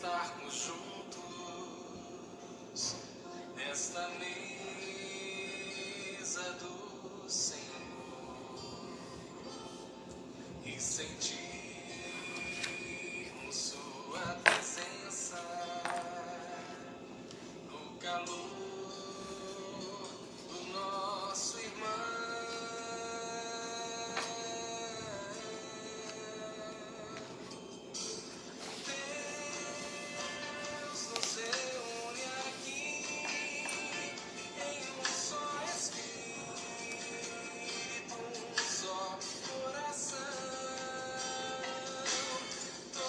estarmos juntos nesta mesa do Senhor e sentirmos Sua presença no calor do nosso irmão. Deus nos reúne aqui em um só Espírito, um só coração. Toda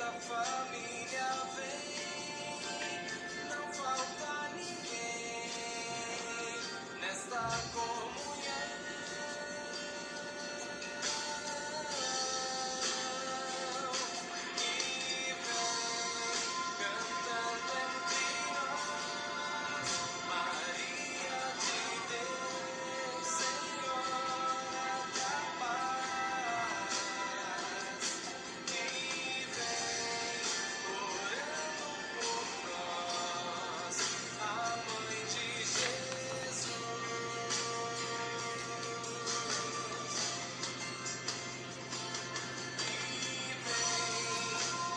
a família vem, não falta ninguém nesta comunhão. E vem cantando entre nós, Maria de Deus, Senhora da paz. E vem orando por nós, a Mãe de Jesus. E vem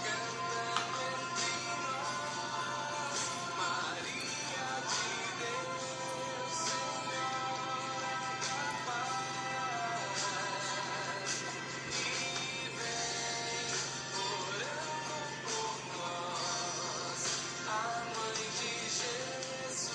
cantando entre nós, Maria de Deus, Senhora da paz. E vem orando por nós, a Mãe de Jesus.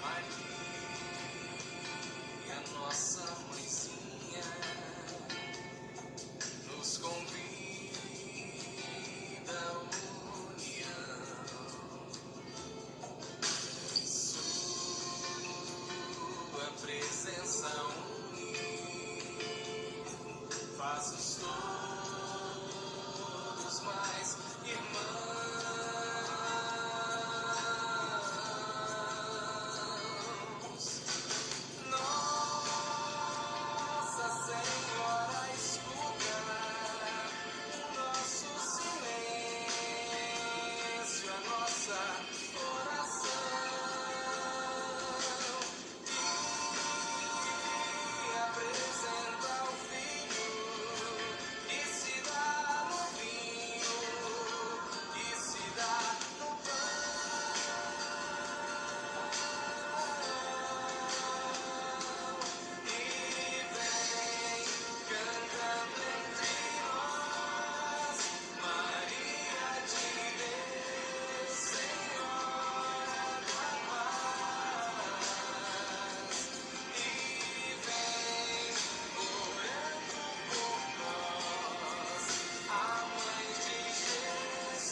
Maria, nossa mãezinha, nos convida à união. Sua presença une, faz-nos todos mais irmãos. Nossa Senhora, escuta o nosso silêncio, a nossa oração, e apresenta o Filho que se dá no vinho, que se dá no e vem cantando entre nós, Maria de Deus, Senhora da paz. E vem orando por nós, a Mãe de Jesus.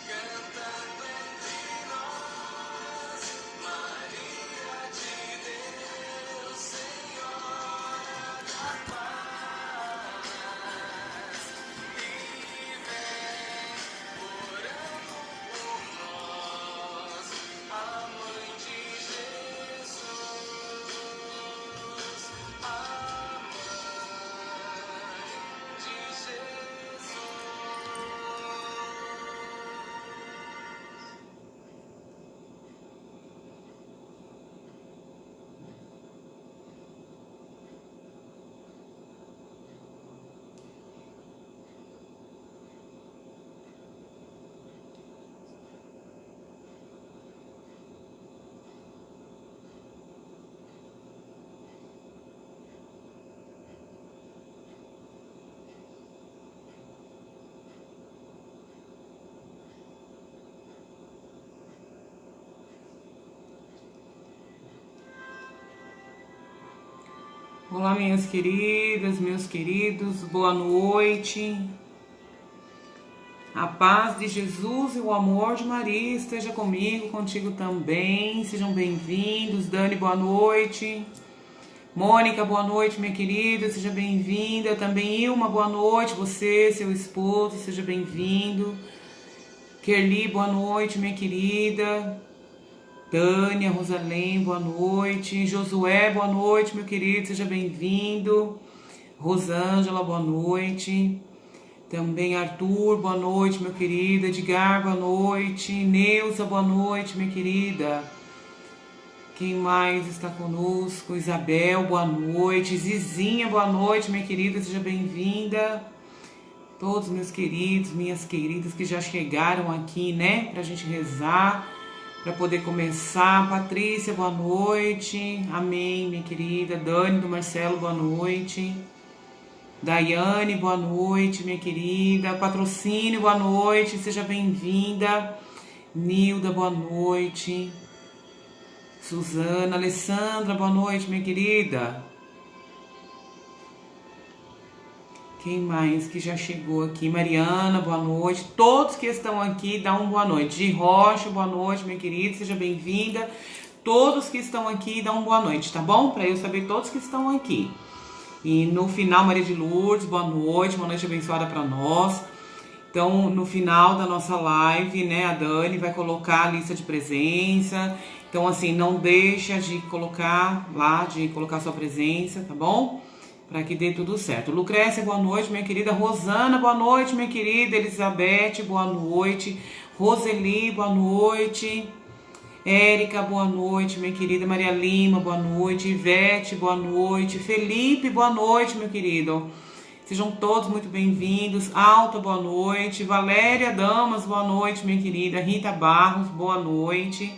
Cantando entre nós, Maria de Deus, Senhora da paz. E vem orando por nós, a Mãe de Jesus, a Mãe de Jesus. Olá, minhas queridas, meus queridos, boa noite. A paz de Jesus e o amor de Maria esteja comigo, contigo também. Sejam bem-vindos. Dani, boa noite. Mônica, boa noite, minha querida. Seja bem-vinda. Também Ilma, boa noite. Você, seu esposo, seja bem-vindo. Kerli, boa noite, minha querida. Tânia, Rosalém, boa noite. Josué, boa noite, meu querido. Seja bem-vindo. Rosângela, boa noite. Também Arthur, boa noite, meu querido. Edgar, boa noite. Neuza, boa noite, minha querida. Quem mais está conosco? Isabel, boa noite. Zizinha, boa noite, minha querida. Seja bem-vinda. Todos meus queridos, minhas queridas que já chegaram aqui, né? Pra gente rezar, pra poder começar. Patrícia, boa noite. Amém, minha querida. Dani do Marcelo, boa noite. Daiane, boa noite, minha querida. Patrocínio, boa noite, seja bem-vinda. Nilda, boa noite. Suzana, Alessandra, boa noite, minha querida. Quem mais que já chegou aqui? Mariana, boa noite. Todos que estão aqui, dá uma boa noite. De Rocha, boa noite, minha querida, seja bem-vinda. Todos que estão aqui, dá uma boa noite, tá bom? Para eu saber todos que estão aqui. E no final, Maria de Lourdes, boa noite abençoada para nós. Então, no final da nossa live, né, a Dani vai colocar a lista de presença. Então, assim, não deixa de colocar lá, de colocar sua presença, tá bom? Para que dê tudo certo. Lucrécia, boa noite, minha querida. Rosana, boa noite, minha querida. Elizabeth, boa noite. Roseli, boa noite. Érica, boa noite, minha querida. Maria Lima, boa noite. Ivete, boa noite. Felipe, boa noite, meu querido. Sejam todos muito bem-vindos. Alta, boa noite. Valéria Damas, boa noite, minha querida. Rita Barros, boa noite.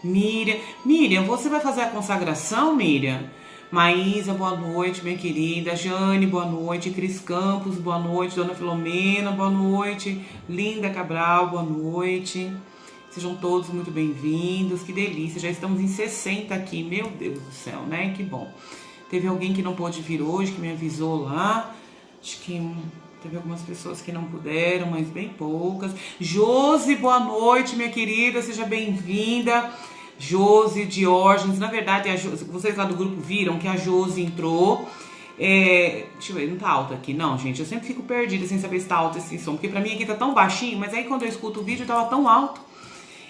Miriam, você vai fazer a consagração, Miriam? Maísa, boa noite, minha querida. Jane, boa noite. Cris Campos, boa noite. Dona Filomena, boa noite. Linda Cabral, boa noite. Sejam todos muito bem-vindos, que delícia, já estamos em 60 aqui, meu Deus do céu, né, que bom. Teve alguém que não pôde vir hoje, que me avisou lá, acho que teve algumas pessoas que não puderam, mas bem poucas. Josi, boa noite, minha querida, seja bem-vinda. Josi, Diógenes, na verdade, vocês lá do grupo viram que a Josi entrou. Deixa eu ver, não tá alto aqui, não, gente, eu sempre fico perdida sem saber se tá alto esse som, porque pra mim aqui tá tão baixinho, mas aí quando eu escuto o vídeo tava tão alto.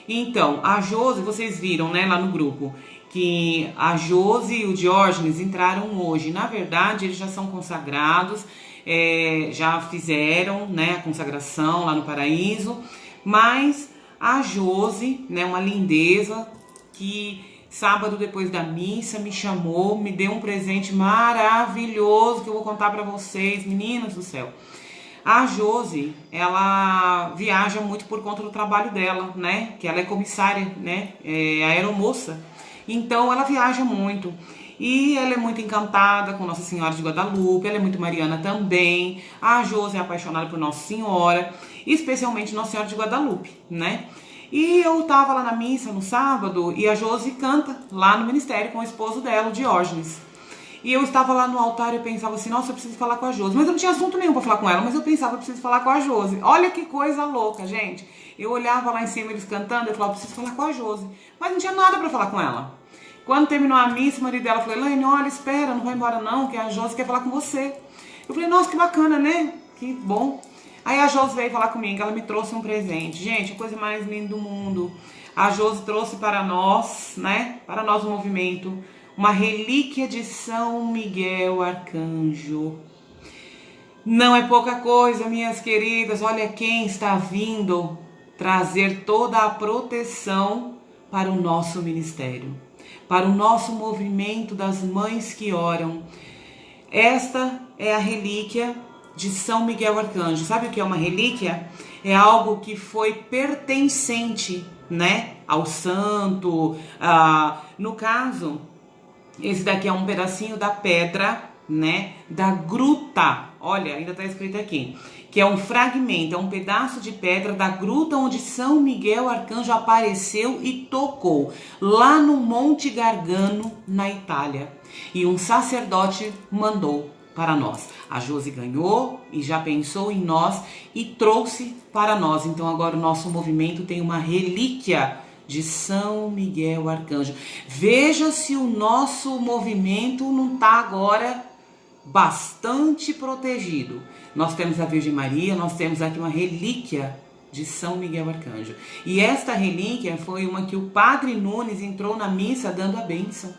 Então, a Josi, vocês viram, né, lá no grupo, que a Josi e o Diógenes entraram hoje. Na verdade, eles já são consagrados, já fizeram, né, a consagração lá no paraíso, mas a Josi, né, uma lindeza, que sábado depois da missa me chamou, me deu um presente maravilhoso que eu vou contar pra vocês, meninas do céu. A Josi, ela viaja muito por conta do trabalho dela, né? Que ela é comissária, né? É aeromoça. Então ela viaja muito. E ela é muito encantada com Nossa Senhora de Guadalupe, ela é muito mariana também. A Josi é apaixonada por Nossa Senhora, especialmente Nossa Senhora de Guadalupe, né? E eu tava lá na missa no sábado e a Josi canta lá no ministério com o esposo dela, o Diógenes. E eu estava lá no altar e eu pensava assim, nossa, eu preciso falar com a Josi. Mas eu não tinha assunto nenhum pra falar com ela, mas eu pensava, eu preciso falar com a Josi. Olha que coisa louca, gente. Eu olhava lá em cima eles cantando, eu falava, eu preciso falar com a Josi. Mas não tinha nada pra falar com ela. Quando terminou a missa, o marido dela falou, Elaine, olha, espera, não vai embora não, que a Josi quer falar com você. Eu falei, nossa, que bacana, né? Que bom. Aí a Josi veio falar comigo, ela me trouxe um presente. Gente, a coisa mais linda do mundo. A Josi trouxe para nós, né? Para nós o movimento, uma relíquia de São Miguel Arcanjo. Não é pouca coisa, minhas queridas. Olha quem está vindo trazer toda a proteção para o nosso ministério, para o nosso movimento das mães que oram. Esta é a relíquia de São Miguel Arcanjo. Sabe o que é uma relíquia? É algo que foi pertencente, né, ao santo. No caso, esse daqui é um pedacinho da pedra, né, da gruta. Olha, ainda tá escrito aqui, que é um fragmento, é um pedaço de pedra da gruta onde São Miguel Arcanjo apareceu e tocou, lá no Monte Gargano, na Itália. E um sacerdote mandou para nós. A Josi ganhou e já pensou em nós e trouxe para nós. Então agora o nosso movimento tem uma relíquia de São Miguel Arcanjo. Veja se o nosso movimento não está agora bastante protegido. Nós temos a Virgem Maria, nós temos aqui uma relíquia de São Miguel Arcanjo. E esta relíquia foi uma que o Padre Nunes entrou na missa dando a bênção.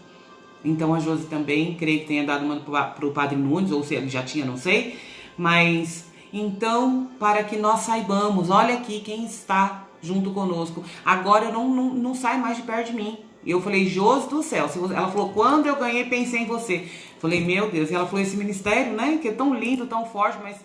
Então a Josi também, creio que tenha dado uma para o Padre Nunes, ou se ele já tinha, não sei. Mas, então, para que nós saibamos, olha aqui quem está junto conosco. Agora eu não sai mais de perto de mim. E eu falei, Josi do céu. Ela falou, quando eu ganhei, pensei em você. Falei, meu Deus. E ela falou, esse ministério, né, que é tão lindo, tão forte, mas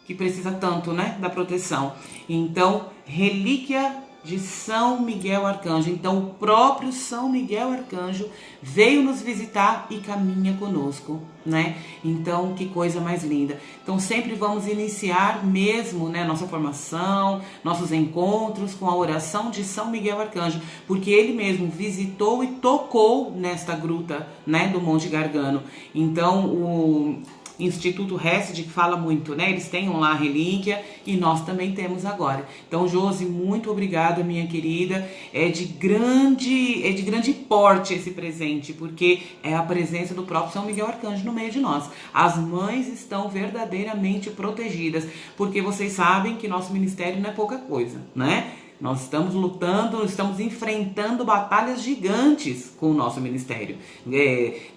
que precisa tanto, né, da proteção. Então, relíquia de São Miguel Arcanjo. Então, o próprio São Miguel Arcanjo veio nos visitar e caminha conosco, né? Então, que coisa mais linda. Então, sempre vamos iniciar mesmo, né, nossa formação, nossos encontros com a oração de São Miguel Arcanjo, porque ele mesmo visitou e tocou nesta gruta, né, do Monte Gargano. Então, o Instituto Hesed, que fala muito, né? Eles têm lá a relíquia e nós também temos agora. Então, Josi, muito obrigada, minha querida. É de grande porte esse presente, porque é a presença do próprio São Miguel Arcanjo no meio de nós. As mães estão verdadeiramente protegidas, porque vocês sabem que nosso ministério não é pouca coisa, né? Nós estamos lutando, estamos enfrentando batalhas gigantes com o nosso ministério.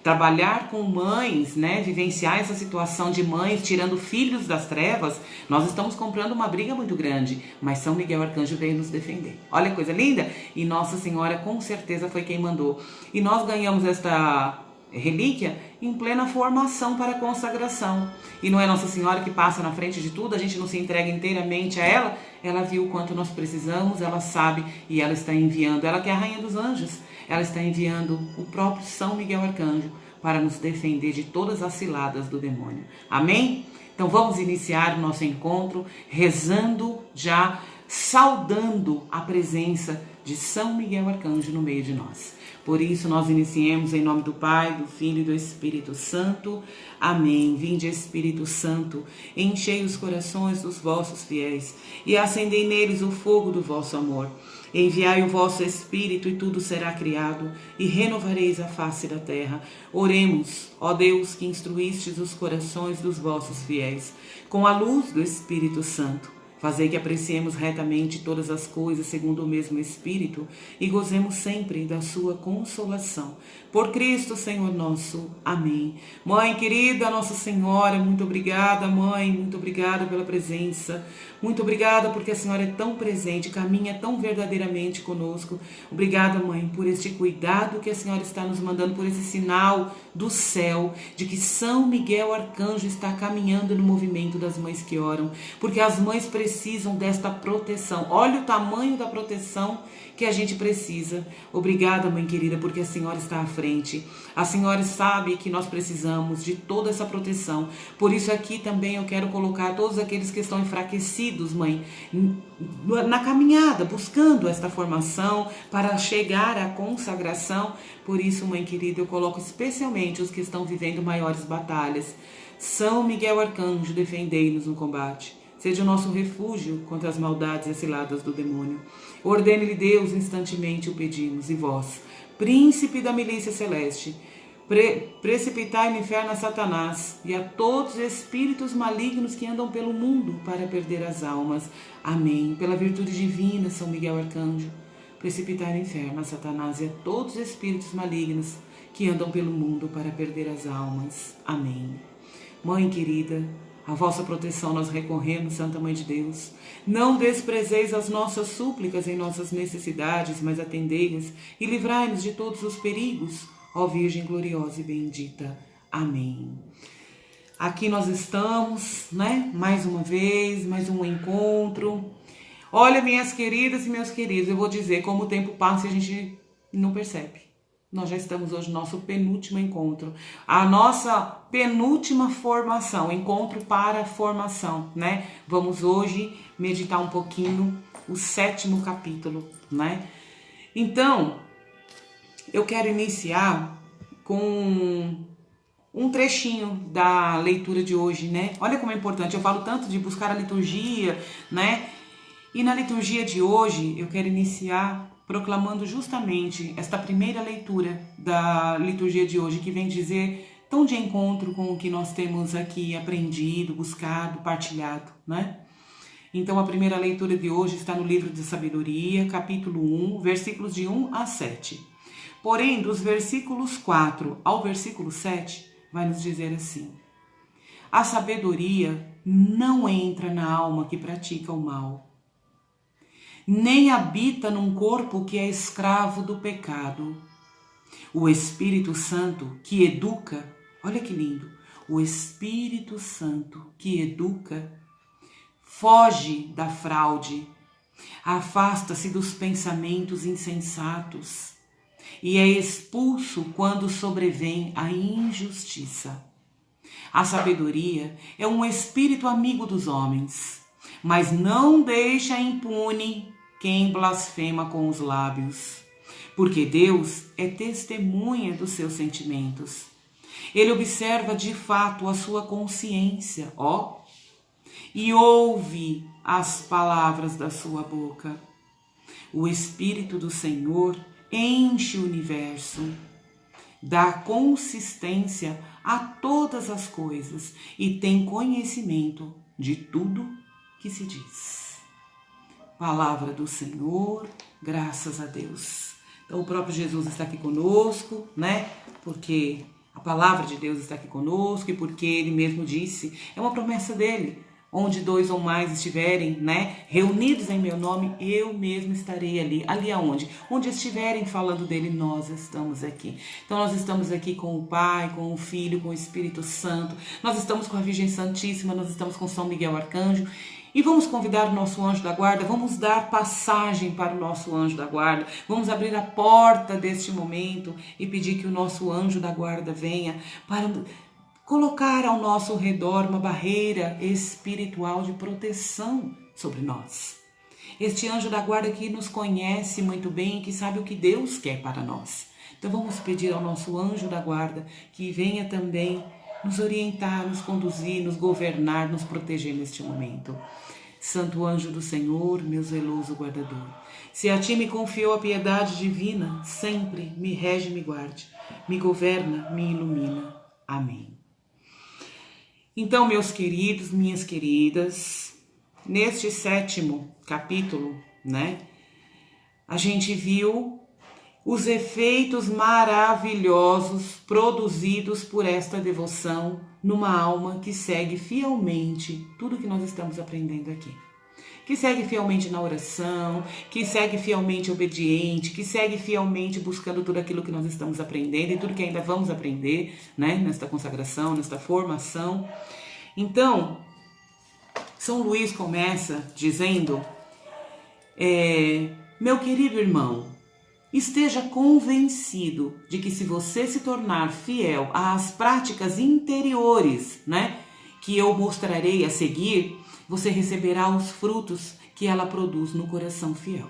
Trabalhar com mães, né, vivenciar essa situação de mães tirando filhos das trevas, nós estamos comprando uma briga muito grande, mas São Miguel Arcanjo veio nos defender. Olha que coisa linda! E Nossa Senhora com certeza foi quem mandou. E nós ganhamos esta relíquia em plena formação para a consagração. E não é Nossa Senhora que passa na frente de tudo, a gente não se entrega inteiramente a ela. Ela viu o quanto nós precisamos, ela sabe e ela está enviando, ela que é a Rainha dos Anjos, ela está enviando o próprio São Miguel Arcanjo para nos defender de todas as ciladas do demônio. Amém? Então vamos iniciar o nosso encontro rezando já, saudando a presença de São Miguel Arcanjo no meio de nós. Por isso, nós iniciemos em nome do Pai, do Filho e do Espírito Santo. Amém. Vinde, Espírito Santo, enchei os corações dos vossos fiéis e acendei neles o fogo do vosso amor. Enviai o vosso Espírito e tudo será criado e renovareis a face da terra. Oremos, ó Deus, que instruístes os corações dos vossos fiéis com a luz do Espírito Santo. Fazei que apreciemos retamente todas as coisas segundo o mesmo Espírito e gozemos sempre da sua consolação. Por Cristo, Senhor nosso. Amém. Mãe querida, Nossa Senhora, muito obrigada, Mãe, muito obrigada pela presença. Muito obrigada porque a Senhora é tão presente, caminha tão verdadeiramente conosco. Obrigada, Mãe, por este cuidado que a Senhora está nos mandando, por esse sinal do céu, de que São Miguel Arcanjo está caminhando no movimento das mães que oram, porque as mães precisam desta proteção. Olha o tamanho da proteção que a gente precisa. Obrigada, Mãe querida, porque a Senhora está à frente. A Senhora sabe que nós precisamos de toda essa proteção. Por isso aqui também eu quero colocar todos aqueles que estão enfraquecidos, Mãe, na caminhada, buscando esta formação para chegar à consagração. Por isso, Mãe querida, eu coloco especialmente os que estão vivendo maiores batalhas. São Miguel Arcanjo, defendei-nos no combate. Seja o nosso refúgio contra as maldades e as ciladas do demônio. Ordene-lhe Deus, instantemente o pedimos. E vós, príncipe da milícia celeste, precipitai no inferno a Satanás e a todos os espíritos malignos que andam pelo mundo para perder as almas. Amém. Pela virtude divina, São Miguel Arcanjo, precipitai no inferno a Satanás e a todos os espíritos malignos que andam pelo mundo para perder as almas. Amém. Mãe querida, a vossa proteção nós recorremos, Santa Mãe de Deus. Não desprezeis as nossas súplicas em nossas necessidades, mas atendei-nas e livrai-nos de todos os perigos, ó Virgem gloriosa e bendita. Amém. Aqui nós estamos, né? Mais uma vez, mais um encontro. Olha, minhas queridas e meus queridos, eu vou dizer como o tempo passa e a gente não percebe. Nós já estamos hoje no nosso penúltimo encontro, a nossa penúltima formação, encontro para a formação, né? Vamos hoje meditar um pouquinho o 7º capítulo, né? Então, eu quero iniciar com um trechinho da leitura de hoje, né? Olha como é importante, eu falo tanto de buscar a liturgia, né? E na liturgia de hoje, eu quero iniciar proclamando justamente esta primeira leitura da liturgia de hoje, que vem dizer tão de encontro com o que nós temos aqui aprendido, buscado, partilhado, né? Então, a primeira leitura de hoje está no livro de Sabedoria, capítulo 1, versículos de 1 a 7. Porém, dos versículos 4 ao versículo 7, vai nos dizer assim: a sabedoria não entra na alma que pratica o mal, nem habita num corpo que é escravo do pecado. O Espírito Santo que educa, olha que lindo, o Espírito Santo que educa, foge da fraude, afasta-se dos pensamentos insensatos e é expulso quando sobrevém a injustiça. A sabedoria é um espírito amigo dos homens, mas não deixa impune quem blasfema com os lábios, porque Deus é testemunha dos seus sentimentos. Ele observa de fato a sua consciência, e ouve as palavras da sua boca. O Espírito do Senhor enche o universo, dá consistência a todas as coisas e tem conhecimento de tudo que se diz. Palavra do Senhor, graças a Deus. Então o próprio Jesus está aqui conosco, né? Porque a palavra de Deus está aqui conosco e porque Ele mesmo disse, é uma promessa dele, onde 2 ou mais estiverem, né, reunidos em meu nome, eu mesmo estarei ali. Ali aonde? Onde estiverem falando dele, nós estamos aqui. Então nós estamos aqui com o Pai, com o Filho, com o Espírito Santo. Nós estamos com a Virgem Santíssima, nós estamos com São Miguel Arcanjo. E vamos convidar o nosso anjo da guarda, vamos dar passagem para o nosso anjo da guarda, vamos abrir a porta deste momento e pedir que o nosso anjo da guarda venha para colocar ao nosso redor uma barreira espiritual de proteção sobre nós. Este anjo da guarda que nos conhece muito bem, que sabe o que Deus quer para nós. Então vamos pedir ao nosso anjo da guarda que venha também nos orientar, nos conduzir, nos governar, nos proteger neste momento. Santo anjo do Senhor, meu zeloso guardador, se a ti me confiou a piedade divina, sempre me rege e me guarde, me governa, me ilumina. Amém. Então, meus queridos, minhas queridas, neste 7º capítulo, né, a gente viu os efeitos maravilhosos produzidos por esta devoção numa alma que segue fielmente tudo que nós estamos aprendendo aqui. Que segue fielmente na oração, que segue fielmente obediente, que segue fielmente buscando tudo aquilo que nós estamos aprendendo e tudo que ainda vamos aprender, né, nesta consagração, nesta formação. Então, São Luís começa dizendo, meu querido irmão, esteja convencido de que se você se tornar fiel às práticas interiores, né, que eu mostrarei a seguir, você receberá os frutos que ela produz no coração fiel.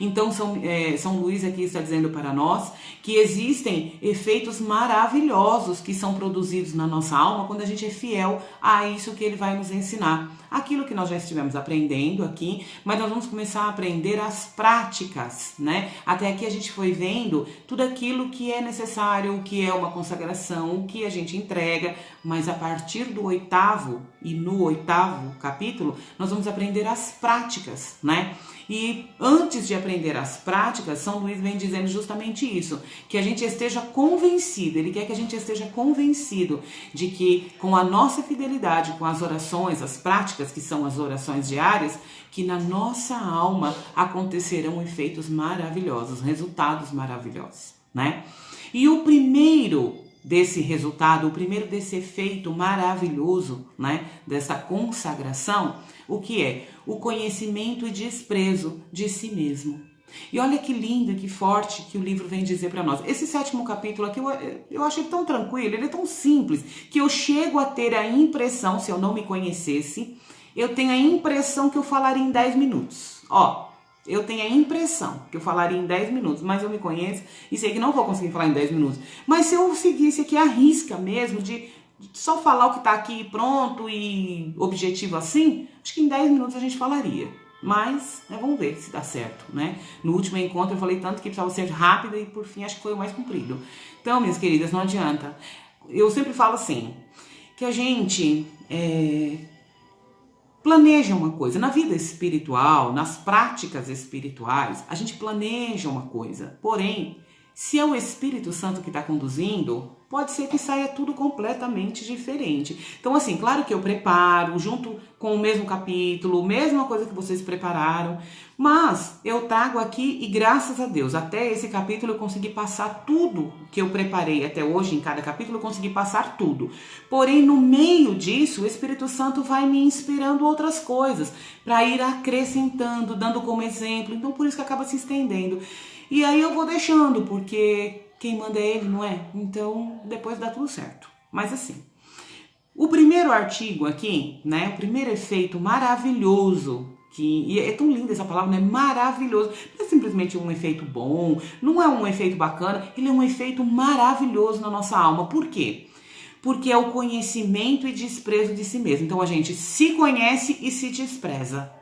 Então, São Luís aqui está dizendo para nós que existem efeitos maravilhosos que são produzidos na nossa alma quando a gente é fiel a isso que ele vai nos ensinar. Aquilo que nós já estivemos aprendendo aqui, mas nós vamos começar a aprender as práticas, né? Até aqui a gente foi vendo tudo aquilo que é necessário, o que é uma consagração, o que a gente entrega, mas a partir do 8º e no 8º capítulo, nós vamos aprender as práticas, né? E antes de aprender as práticas, São Luís vem dizendo justamente isso, que a gente esteja convencido, ele quer que a gente esteja convencido de que com a nossa fidelidade, com as orações, as práticas, que são as orações diárias, que na nossa alma acontecerão efeitos maravilhosos, resultados maravilhosos, né? E o primeiro desse resultado, o primeiro desse efeito maravilhoso, né, dessa consagração, o que é? O conhecimento e desprezo de si mesmo. E olha que lindo e que forte que o livro vem dizer para nós. Esse 7º capítulo aqui eu achei tão tranquilo, ele é tão simples, que eu chego a ter a impressão, se eu não me conhecesse, eu tenho a impressão que eu falaria em 10 minutos. eu tenho a impressão que eu falaria em 10 minutos, mas eu me conheço e sei que não vou conseguir falar em 10 minutos. Mas se eu seguisse aqui a risca mesmo, de só falar o que tá aqui pronto e objetivo assim, acho que em 10 minutos a gente falaria. Mas, né, vamos ver se dá certo, né? No último encontro eu falei tanto que precisava ser rápida e por fim acho que foi o mais comprido. Então, minhas queridas, não adianta. Eu sempre falo assim, que a gente planeja uma coisa. Na vida espiritual, nas práticas espirituais, a gente planeja uma coisa. Porém, se é o Espírito Santo que está conduzindo, pode ser que saia tudo completamente diferente. Então, assim, claro que eu preparo, junto com o mesmo capítulo, mesma coisa que vocês prepararam, mas eu trago aqui e graças a Deus, até esse capítulo eu consegui passar tudo que eu preparei até hoje, em cada capítulo eu consegui passar tudo. Porém, no meio disso, o Espírito Santo vai me inspirando outras coisas, para ir acrescentando, dando como exemplo, então por isso que acaba se estendendo. E aí eu vou deixando, porque quem manda é ele, não é? Então, depois dá tudo certo. Mas assim, o primeiro artigo aqui, né? O primeiro efeito maravilhoso, e é tão linda essa palavra, né? Maravilhoso. Não é simplesmente um efeito bom, não é um efeito bacana, ele é um efeito maravilhoso na nossa alma. Por quê? Porque é o conhecimento e desprezo de si mesmo. Então a gente se conhece e se despreza.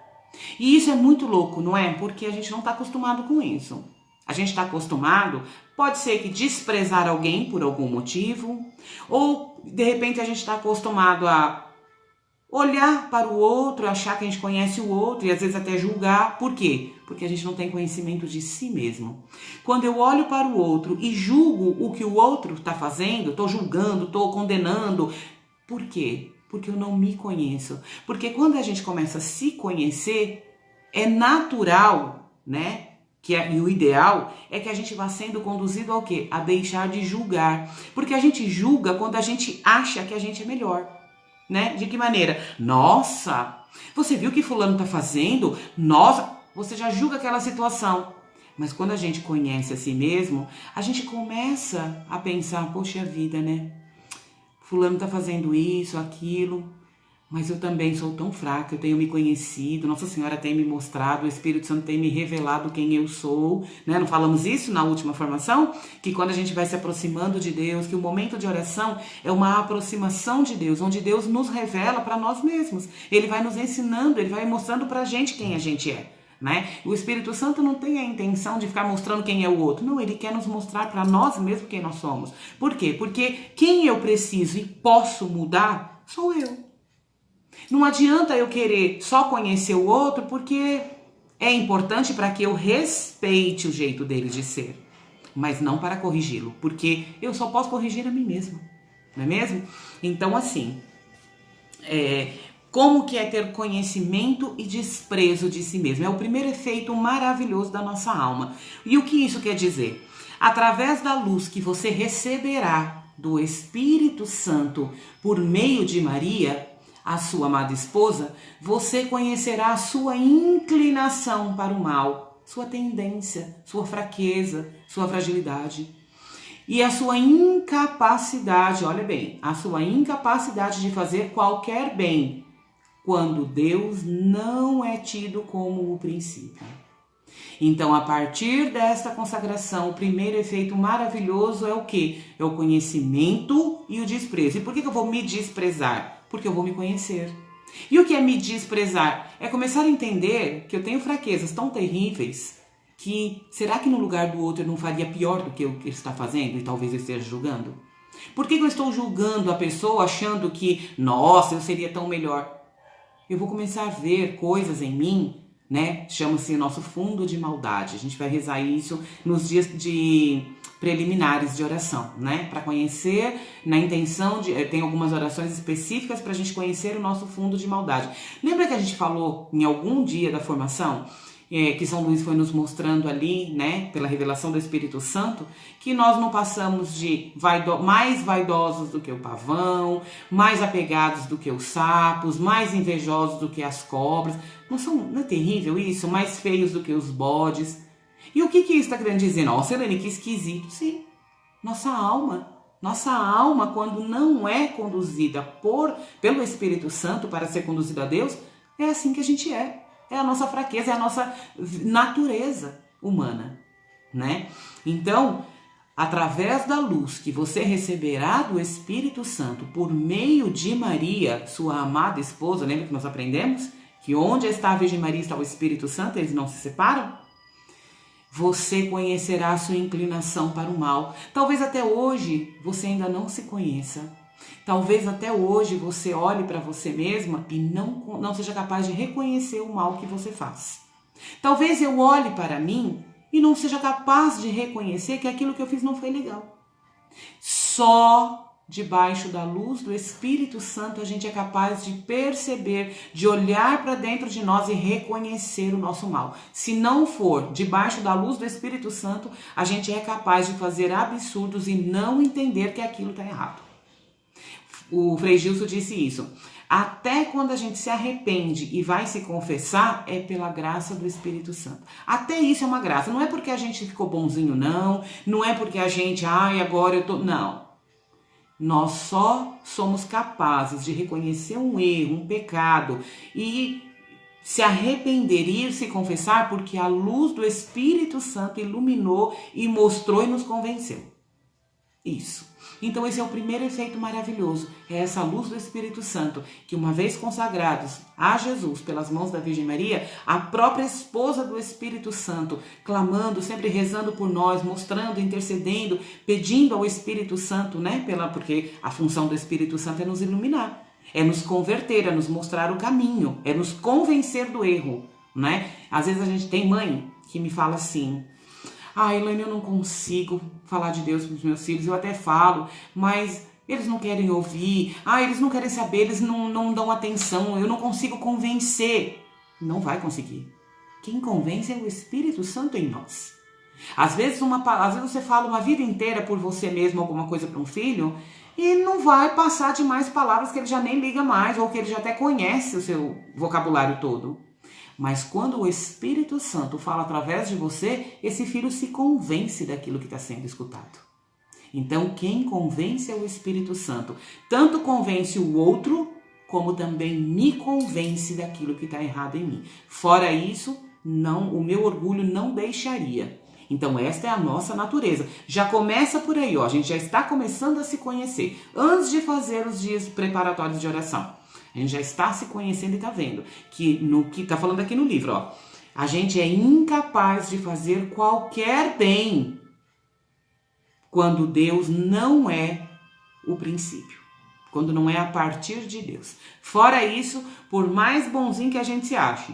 E isso é muito louco, não é? Porque a gente não está acostumado com isso. A gente está acostumado, pode ser que desprezar alguém por algum motivo, ou de repente a gente está acostumado a olhar para o outro, achar que a gente conhece o outro e às vezes até julgar. Por quê? Porque a gente não tem conhecimento de si mesmo. Quando eu olho para o outro e julgo o que o outro está fazendo, estou julgando, estou condenando. Por quê? Porque eu não me conheço. Porque quando a gente começa a se conhecer, é natural, né? E o ideal é que a gente vá sendo conduzido ao quê? A deixar de julgar. Porque a gente julga quando a gente acha que a gente é melhor. Né? De que maneira? Nossa, você viu o que fulano tá fazendo? Nossa, você já julga aquela situação. Mas quando a gente conhece a si mesmo, a gente começa a pensar, poxa vida, né? Fulano tá fazendo isso, aquilo, mas eu também sou tão fraca, eu tenho me conhecido, Nossa Senhora tem me mostrado, o Espírito Santo tem me revelado quem eu sou, né? Não falamos isso na última formação? Que quando a gente vai se aproximando de Deus, que o momento de oração é uma aproximação de Deus, onde Deus nos revela para nós mesmos. Ele vai nos ensinando, ele vai mostrando pra gente quem a gente é. Né? O Espírito Santo não tem a intenção de ficar mostrando quem é o outro. Não, ele quer nos mostrar para nós mesmos quem nós somos. Por quê? Porque quem eu preciso e posso mudar sou eu. Não adianta eu querer só conhecer o outro porque é importante para que eu respeite o jeito dele de ser, mas não para corrigi-lo, porque eu só posso corrigir a mim mesma, não é mesmo? Então assim, como que é ter conhecimento e desprezo de si mesmo? É o primeiro efeito maravilhoso da nossa alma. E o que isso quer dizer? Através da luz que você receberá do Espírito Santo por meio de Maria, a sua amada esposa, você conhecerá a sua inclinação para o mal, sua tendência, sua fraqueza, sua fragilidade. E a sua incapacidade, olha bem, a sua incapacidade de fazer qualquer bem, quando Deus não é tido como o princípio. Então, a partir desta consagração, o primeiro efeito maravilhoso é o quê? É o conhecimento e o desprezo. E por que eu vou me desprezar? Porque eu vou me conhecer. E o que é me desprezar? É começar a entender que eu tenho fraquezas tão terríveis que será que no lugar do outro eu não faria pior do que o que ele está fazendo e talvez eu esteja julgando? Por que eu estou julgando a pessoa achando que, nossa, eu seria tão melhor? Eu vou começar a ver coisas em mim, né? Chama-se nosso fundo de maldade. A gente vai rezar isso nos dias de preliminares de oração, né? Para conhecer, na intenção de... Tem algumas orações específicas para a gente conhecer o nosso fundo de maldade. Lembra que a gente falou em algum dia da formação, que São Luís foi nos mostrando ali, né? Pela revelação do Espírito Santo, que nós não passamos de mais vaidosos do que o pavão, mais apegados do que os sapos, mais invejosos do que as cobras. Não é terrível isso? Mais feios do que os bodes. E o que isso está querendo dizer? Nossa, Helene, que esquisito. Sim, nossa alma, quando não é conduzida pelo Espírito Santo para ser conduzida a Deus, é assim que a gente é. É a nossa fraqueza, é a nossa natureza humana, né? Então, através da luz que você receberá do Espírito Santo por meio de Maria, sua amada esposa, lembra que nós aprendemos? Que onde está a Virgem Maria está o Espírito Santo, eles não se separam? Você conhecerá a sua inclinação para o mal. Talvez até hoje você ainda não se conheça. Talvez até hoje você olhe para você mesma e não seja capaz de reconhecer o mal que você faz. Talvez eu olhe para mim e não seja capaz de reconhecer que aquilo que eu fiz não foi legal. Só debaixo da luz do Espírito Santo a gente é capaz de perceber, de olhar para dentro de nós e reconhecer o nosso mal. Se não for debaixo da luz do Espírito Santo, a gente é capaz de fazer absurdos e não entender que aquilo está errado. O Frei Gilson disse isso. Até quando a gente se arrepende e vai se confessar, é pela graça do Espírito Santo. Até isso é uma graça. Não é porque a gente ficou bonzinho, não. Não é porque a gente, agora eu tô... Não. Nós só somos capazes de reconhecer um erro, um pecado e se arrepender e se confessar porque a luz do Espírito Santo iluminou e mostrou e nos convenceu. Isso. Então esse é o primeiro efeito maravilhoso, é essa luz do Espírito Santo, que uma vez consagrados a Jesus pelas mãos da Virgem Maria, a própria esposa do Espírito Santo, clamando, sempre rezando por nós, mostrando, intercedendo, pedindo ao Espírito Santo, né? Porque a função do Espírito Santo é nos iluminar, é nos converter, é nos mostrar o caminho, é nos convencer do erro, né? Às vezes a gente tem mãe que me fala assim: Elaine, eu não consigo falar de Deus para os meus filhos, eu até falo, mas eles não querem ouvir, eles não querem saber, eles não dão atenção, eu não consigo convencer. Não vai conseguir. Quem convence é o Espírito Santo em nós. Às vezes você fala uma vida inteira por você mesmo alguma coisa para um filho e não vai passar de mais palavras que ele já nem liga mais ou que ele já até conhece o seu vocabulário todo. Mas quando o Espírito Santo fala através de você, esse filho se convence daquilo que está sendo escutado. Então, quem convence é o Espírito Santo. Tanto convence o outro, como também me convence daquilo que está errado em mim. Fora isso, o meu orgulho não deixaria. Então, esta é a nossa natureza. Já começa por aí, a gente já está começando a se conhecer. Antes de fazer os dias preparatórios de oração. A gente já está se conhecendo e está vendo que no que está falando aqui no livro, a gente é incapaz de fazer qualquer bem quando Deus não é o princípio, quando não é a partir de Deus. Fora isso, por mais bonzinho que a gente se ache,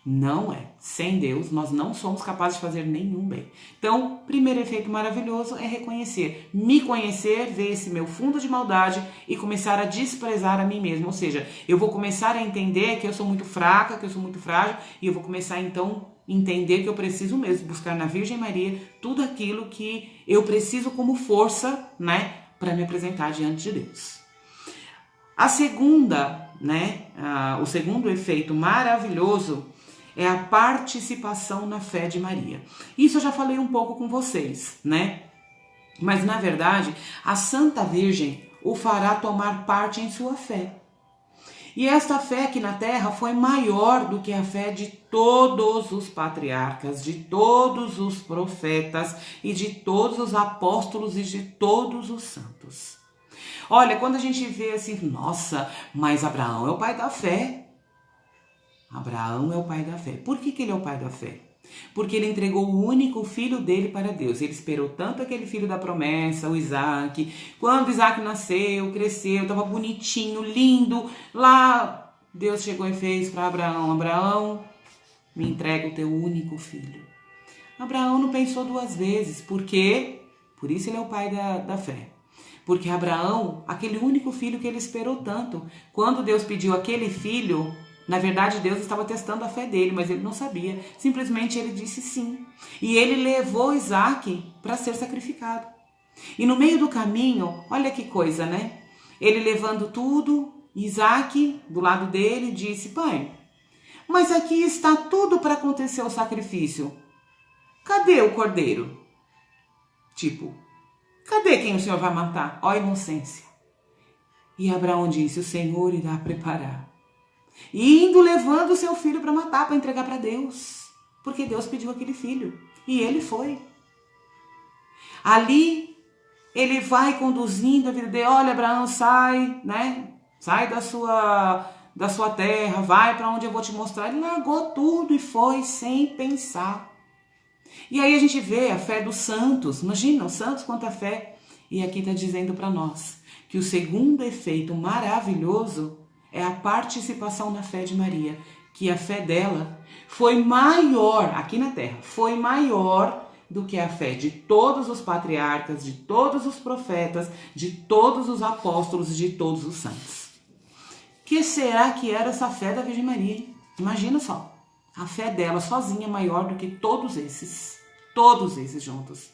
não é. Sem Deus, nós não somos capazes de fazer nenhum bem. Então, primeiro efeito maravilhoso é reconhecer. Me conhecer, ver esse meu fundo de maldade e começar a desprezar a mim mesmo. Ou seja, eu vou começar a entender que eu sou muito fraca, que eu sou muito frágil e eu vou começar então a entender que eu preciso mesmo buscar na Virgem Maria tudo aquilo que eu preciso como força, né, para me apresentar diante de Deus. A segunda, o segundo efeito maravilhoso é a participação na fé de Maria. Isso eu já falei um pouco com vocês, né? Mas na verdade, a Santa Virgem o fará tomar parte em sua fé. E esta fé aqui na Terra foi maior do que a fé de todos os patriarcas, de todos os profetas e de todos os apóstolos e de todos os santos. Olha, quando a gente vê assim, nossa, mas Abraão é o pai da fé. Abraão é o pai da fé. Por que ele é o pai da fé? Porque ele entregou o único filho dele para Deus. Ele esperou tanto aquele filho da promessa, o Isaac. Quando Isaac nasceu, cresceu, estava bonitinho, lindo. Lá Deus chegou e fez para Abraão: Abraão, me entrega o teu único filho. Abraão não pensou duas vezes. Por quê? Por isso ele é o pai da fé. Porque Abraão, aquele único filho que ele esperou tanto, quando Deus pediu aquele filho, na verdade, Deus estava testando a fé dele, mas ele não sabia. Simplesmente ele disse sim. E ele levou Isaac para ser sacrificado. E no meio do caminho, olha que coisa, né? Ele levando tudo, Isaac do lado dele disse: pai, mas aqui está tudo para acontecer o sacrifício. Cadê o cordeiro? Cadê quem o Senhor vai matar? Ó a inocência. E Abraão disse: o Senhor irá preparar indo levando o seu filho para matar, para entregar para Deus, porque Deus pediu aquele filho e ele foi. Ali ele vai conduzindo a vida dele. Olha, Abraão, sai, né? Sai da sua terra, vai para onde eu vou te mostrar. Ele largou tudo e foi sem pensar. E aí a gente vê a fé dos santos. Imagina, os santos, quanta fé. E aqui está dizendo para nós que o segundo efeito maravilhoso é a participação na fé de Maria. Que a fé dela foi maior, aqui na terra, foi maior do que a fé de todos os patriarcas, de todos os profetas, de todos os apóstolos e de todos os santos. Que será que era essa fé da Virgem Maria, hein? Imagina só, a fé dela sozinha é maior do que todos esses juntos.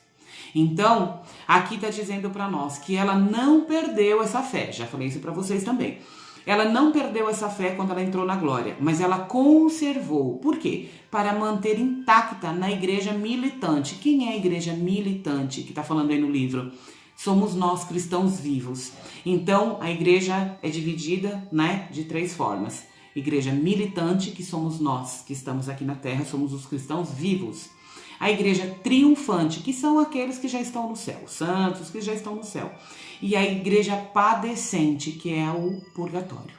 Então, aqui está dizendo para nós que ela não perdeu essa fé, já falei isso para vocês também. Ela não perdeu essa fé quando ela entrou na glória, mas ela conservou. Por quê? Para manter intacta na igreja militante. Quem é a igreja militante que está falando aí no livro? Somos nós, cristãos vivos. Então, a igreja é dividida, né, de 3 formas. Igreja militante, que somos nós, que estamos aqui na terra, somos os cristãos vivos. A igreja triunfante, que são aqueles que já estão no céu, santos que já estão no céu. E a igreja padecente, que é o purgatório.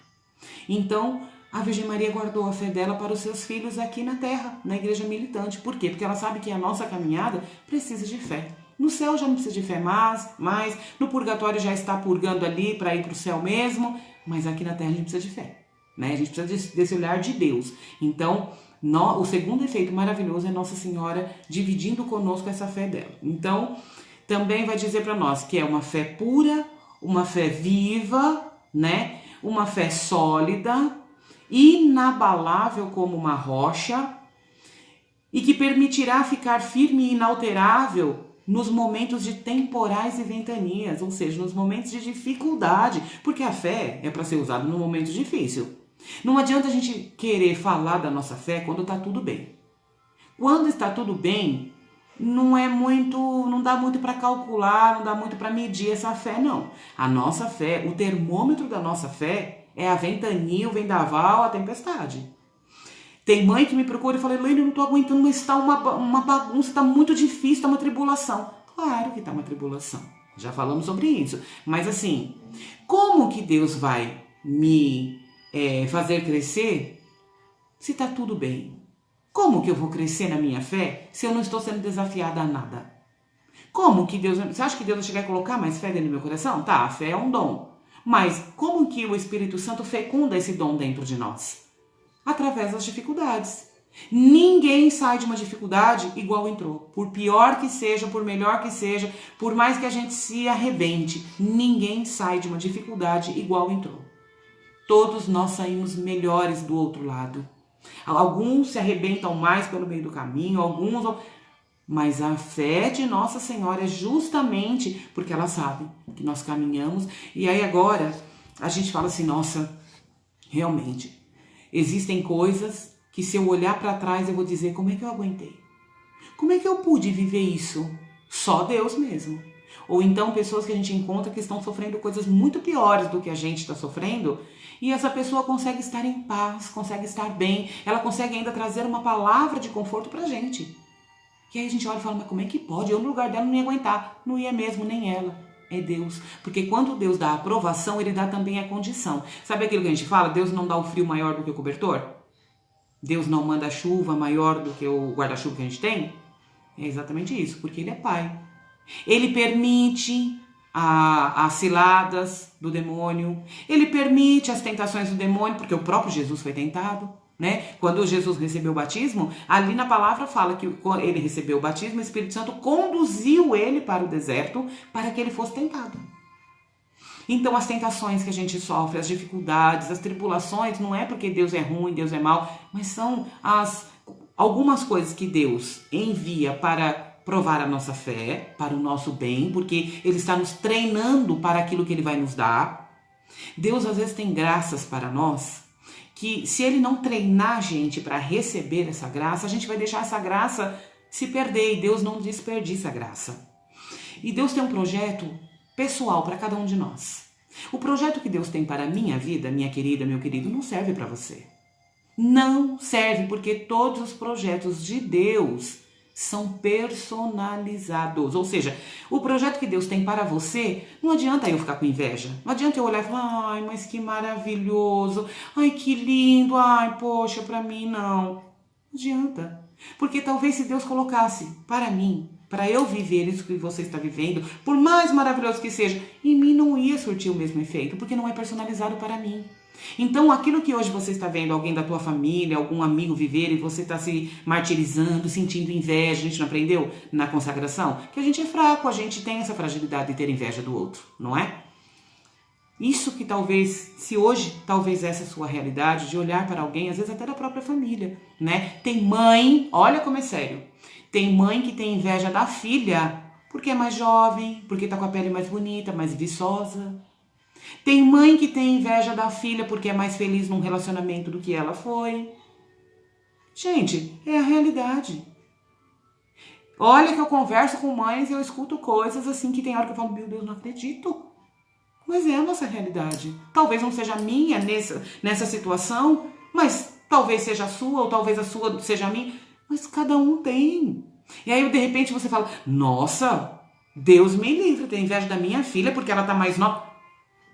Então, a Virgem Maria guardou a fé dela para os seus filhos aqui na terra, na igreja militante. Por quê? Porque ela sabe que a nossa caminhada precisa de fé. No céu já não precisa de fé mais, no purgatório já está purgando ali para ir para o céu mesmo, mas aqui na terra a gente precisa de fé, né? A gente precisa desse olhar de Deus. Então, o segundo efeito maravilhoso é Nossa Senhora dividindo conosco essa fé dela. Então, também vai dizer para nós que é uma fé pura, uma fé viva, né? Uma fé sólida, inabalável como uma rocha e que permitirá ficar firme e inalterável nos momentos de temporais e ventanias, ou seja, nos momentos de dificuldade, porque a fé é para ser usada no momento difícil. Não adianta a gente querer falar da nossa fé quando está tudo bem. Quando está tudo bem, não dá muito para calcular, não dá muito para medir essa fé, não. A nossa fé, o termômetro da nossa fé é a ventania, o vendaval, a tempestade. Tem mãe que me procura e fala, Elaine, eu não estou aguentando, mas está uma bagunça, está muito difícil, está uma tribulação. Claro que está uma tribulação, já falamos sobre isso. Mas assim, como que Deus vai me fazer crescer se está tudo bem? Como que eu vou crescer na minha fé se eu não estou sendo desafiada a nada? Como que Deus... Você acha que Deus vai chegar e colocar mais fé dentro do meu coração? Tá, a fé é um dom. Mas como que o Espírito Santo fecunda esse dom dentro de nós? Através das dificuldades. Ninguém sai de uma dificuldade igual entrou. Por pior que seja, por melhor que seja, por mais que a gente se arrebente, ninguém sai de uma dificuldade igual entrou. Todos nós saímos melhores do outro lado. Alguns se arrebentam mais pelo meio do caminho, mas a fé de Nossa Senhora é justamente porque ela sabe que nós caminhamos. E aí agora a gente fala assim, nossa, realmente, existem coisas que se eu olhar para trás eu vou dizer, como é que eu aguentei? Como é que eu pude viver isso? Só Deus mesmo. Ou então pessoas que a gente encontra que estão sofrendo coisas muito piores do que a gente está sofrendo, e essa pessoa consegue estar em paz, consegue estar bem, ela consegue ainda trazer uma palavra de conforto pra gente. E aí a gente olha e fala, mas como é que pode? Eu no lugar dela não ia aguentar. Não ia mesmo, nem ela. É Deus. Porque quando Deus dá a aprovação, Ele dá também a condição. Sabe aquilo que a gente fala? Deus não dá o frio maior do que o cobertor? Deus não manda a chuva maior do que o guarda-chuva que a gente tem? É exatamente isso, porque Ele é Pai. Ele permite as ciladas do demônio, Ele permite as tentações do demônio, porque o próprio Jesus foi tentado, né? Quando Jesus recebeu o batismo, ali na palavra fala que ele recebeu o batismo, o Espírito Santo conduziu ele para o deserto para que ele fosse tentado. Então as tentações que a gente sofre, as dificuldades, as tribulações, não é porque Deus é ruim, Deus é mau, mas são algumas coisas que Deus envia para provar a nossa fé, para o nosso bem, porque Ele está nos treinando para aquilo que Ele vai nos dar. Deus às vezes tem graças para nós, que se Ele não treinar a gente para receber essa graça, a gente vai deixar essa graça se perder, e Deus não desperdiça a graça. E Deus tem um projeto pessoal para cada um de nós. O projeto que Deus tem para a minha vida, minha querida, meu querido, não serve para você. Não serve, porque todos os projetos de Deus são personalizados. Ou seja, o projeto que Deus tem para você, não adianta eu ficar com inveja. Não adianta eu olhar e falar, ai, mas que maravilhoso. Ai, que lindo. Ai, poxa, para mim não. Não adianta. Porque talvez se Deus colocasse para mim, para eu viver isso que você está vivendo, por mais maravilhoso que seja, em mim não ia surtir o mesmo efeito, porque não é personalizado para mim. Então, aquilo que hoje você está vendo alguém da tua família, algum amigo viver e você está se martirizando, sentindo inveja, a gente não aprendeu na consagração? Que a gente é fraco, a gente tem essa fragilidade de ter inveja do outro, não é? Isso que talvez, se hoje talvez essa é a sua realidade, de olhar para alguém, às vezes até da própria família, né? Tem mãe, olha como é sério, tem mãe que tem inveja da filha porque é mais jovem, porque está com a pele mais bonita, mais viçosa. Tem mãe que tem inveja da filha porque é mais feliz num relacionamento do que ela foi. Gente, é a realidade. Olha que eu converso com mães e eu escuto coisas assim que tem hora que eu falo, meu Deus, não acredito. Mas é a nossa realidade. Talvez não seja a minha nessa situação, mas talvez seja a sua, ou talvez a sua seja a minha. Mas cada um tem. E aí, de repente, você fala, nossa, Deus me livre, tem inveja da minha filha porque ela tá mais nova.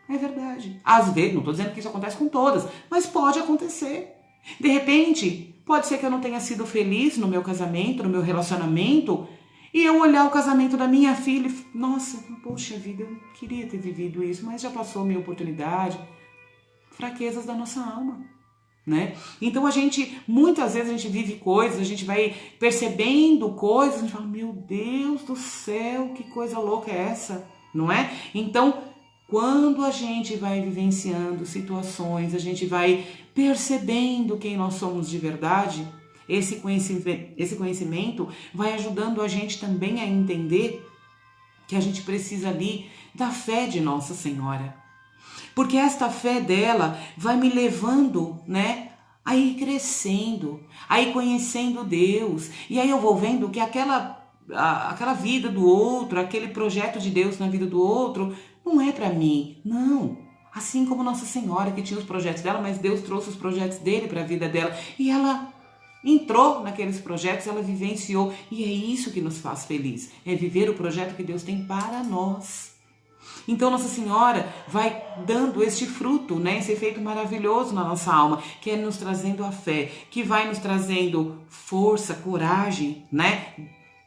É verdade. Às vezes, não estou dizendo que isso acontece com todas, mas pode acontecer. De repente, pode ser que eu não tenha sido feliz no meu casamento, no meu relacionamento, e eu olhar o casamento da minha filha e, nossa, poxa vida, eu queria ter vivido isso, mas já passou a minha oportunidade. Fraquezas da nossa alma, né? Então muitas vezes a gente vive coisas, a gente vai percebendo coisas, a gente fala, meu Deus do céu, que coisa louca é essa, não é? Então, quando a gente vai vivenciando situações, a gente vai percebendo quem nós somos de verdade, esse conhecimento vai ajudando a gente também a entender que a gente precisa ali da fé de Nossa Senhora. Porque esta fé dela vai me levando, né, a ir crescendo, a ir conhecendo Deus. E aí eu vou vendo que aquela vida do outro, aquele projeto de Deus na vida do outro, não é para mim, não. Assim como Nossa Senhora, que tinha os projetos dela, mas Deus trouxe os projetos dele para a vida dela. E ela entrou naqueles projetos, ela vivenciou. E é isso que nos faz feliz. É viver o projeto que Deus tem para nós. Então Nossa Senhora vai dando este fruto, né, esse efeito maravilhoso na nossa alma, que é nos trazendo a fé, que vai nos trazendo força, coragem, né?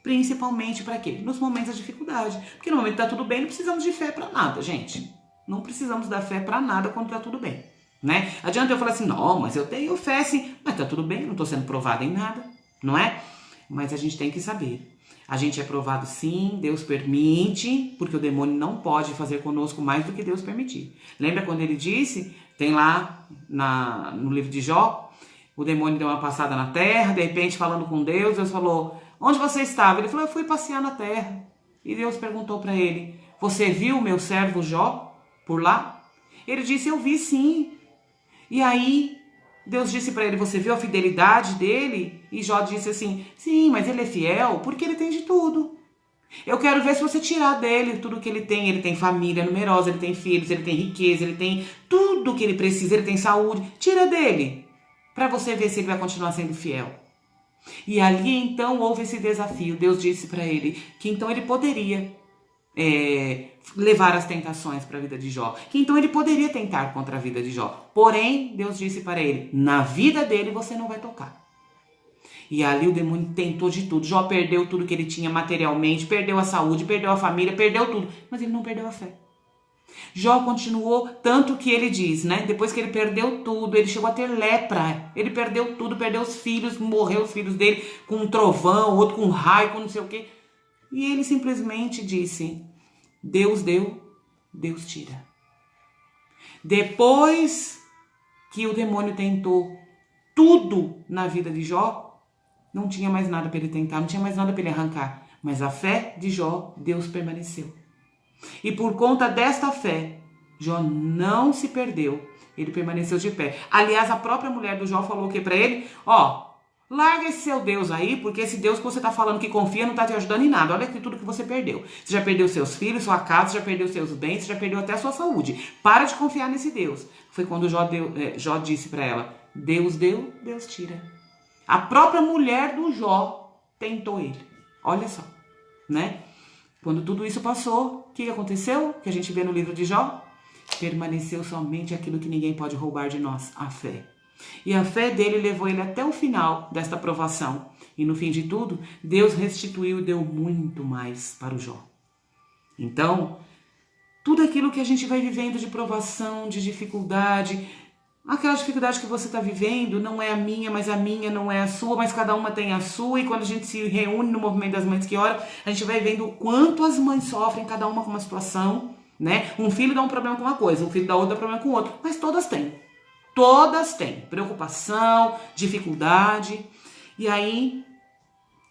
Principalmente para quê? Nos momentos de dificuldade. Porque no momento que tá tudo bem, não precisamos de fé para nada, gente. Não precisamos da fé para nada quando tá tudo bem, né? Adianta eu falar assim, não, mas eu tenho fé sim, mas tá tudo bem, não tô sendo provada em nada, não é? Mas a gente tem que saber. A gente é provado sim, Deus permite, porque o demônio não pode fazer conosco mais do que Deus permitir. Lembra quando ele disse, tem lá no livro de Jó, o demônio deu uma passada na terra, de repente falando com Deus, Deus falou, onde você estava? Ele falou, eu fui passear na terra. E Deus perguntou para ele, você viu o meu servo Jó por lá? Ele disse, eu vi sim. E aí Deus disse para ele, você viu a fidelidade dele? E Jó disse assim, sim, mas ele é fiel porque ele tem de tudo. Eu quero ver se você tirar dele tudo que ele tem família numerosa, ele tem filhos, ele tem riqueza, ele tem tudo que ele precisa, ele tem saúde. Tira dele, para você ver se ele vai continuar sendo fiel. E ali então houve esse desafio. Deus disse para ele que então ele poderia levar as tentações para a vida de Jó, que então ele poderia tentar contra a vida de Jó. Porém, Deus disse para ele, na vida dele você não vai tocar. E ali o demônio tentou de tudo. Jó perdeu tudo que ele tinha materialmente, perdeu a saúde, perdeu a família, perdeu tudo. Mas ele não perdeu a fé. Jó continuou, tanto que ele diz, né? Depois que ele perdeu tudo, ele chegou a ter lepra. Ele perdeu tudo, perdeu os filhos, morreu os filhos dele com um trovão, outro com um raio, com não sei o quê. E ele simplesmente disse, Deus deu, Deus tira. Depois que o demônio tentou tudo na vida de Jó, não tinha mais nada para ele tentar, não tinha mais nada para ele arrancar. Mas a fé de Jó, Deus permaneceu. E por conta desta fé, Jó não se perdeu. Ele permaneceu de pé. Aliás, a própria mulher do Jó falou o que para ele? Ó, Larga esse seu Deus aí, porque esse Deus que você está falando que confia não está te ajudando em nada. Olha aqui tudo que você perdeu. Você já perdeu seus filhos, sua casa, já perdeu seus bens, você já perdeu até a sua saúde. Para de confiar nesse Deus. Foi quando Jó disse para ela, Deus deu, Deus tira. A própria mulher do Jó tentou ele. Olha só, né? Quando tudo isso passou, o que aconteceu? Que a gente vê no livro de Jó? Permaneceu somente aquilo que ninguém pode roubar de nós, a fé. E a fé dele levou ele até o final desta provação. E no fim de tudo, Deus restituiu e deu muito mais para o Jó. Então, tudo aquilo que a gente vai vivendo de provação, de dificuldade, aquela dificuldade que você está vivendo não é a minha, mas a minha não é a sua, mas cada uma tem a sua. E quando a gente se reúne no movimento das mães que oram, a gente vai vendo o quanto as mães sofrem, cada uma com uma situação, né? Um filho dá um problema com uma coisa, um filho da outra dá problema com outro, mas todas têm. Todas têm preocupação, dificuldade. E aí,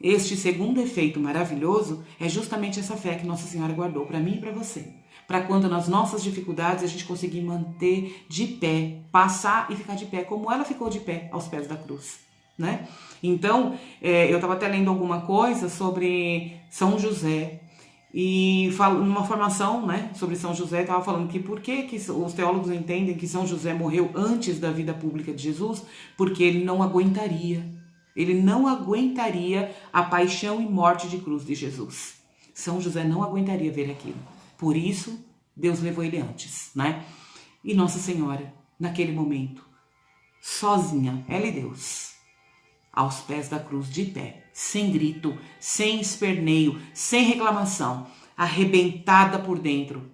este segundo efeito maravilhoso é justamente essa fé que Nossa Senhora guardou para mim e para você. Para quando nas nossas dificuldades a gente conseguir manter de pé, passar e ficar de pé, como ela ficou de pé aos pés da cruz, né? Então, eu estava até lendo alguma coisa sobre São José. E numa formação, né, sobre São José, estava falando que por que os teólogos entendem que São José morreu antes da vida pública de Jesus? Porque ele não aguentaria a paixão e morte de cruz de Jesus. São José não aguentaria ver aquilo. Por isso, Deus levou ele antes, né? E Nossa Senhora, naquele momento, sozinha, ela e Deus, aos pés da cruz, de pé, sem grito, sem esperneio, sem reclamação, arrebentada por dentro,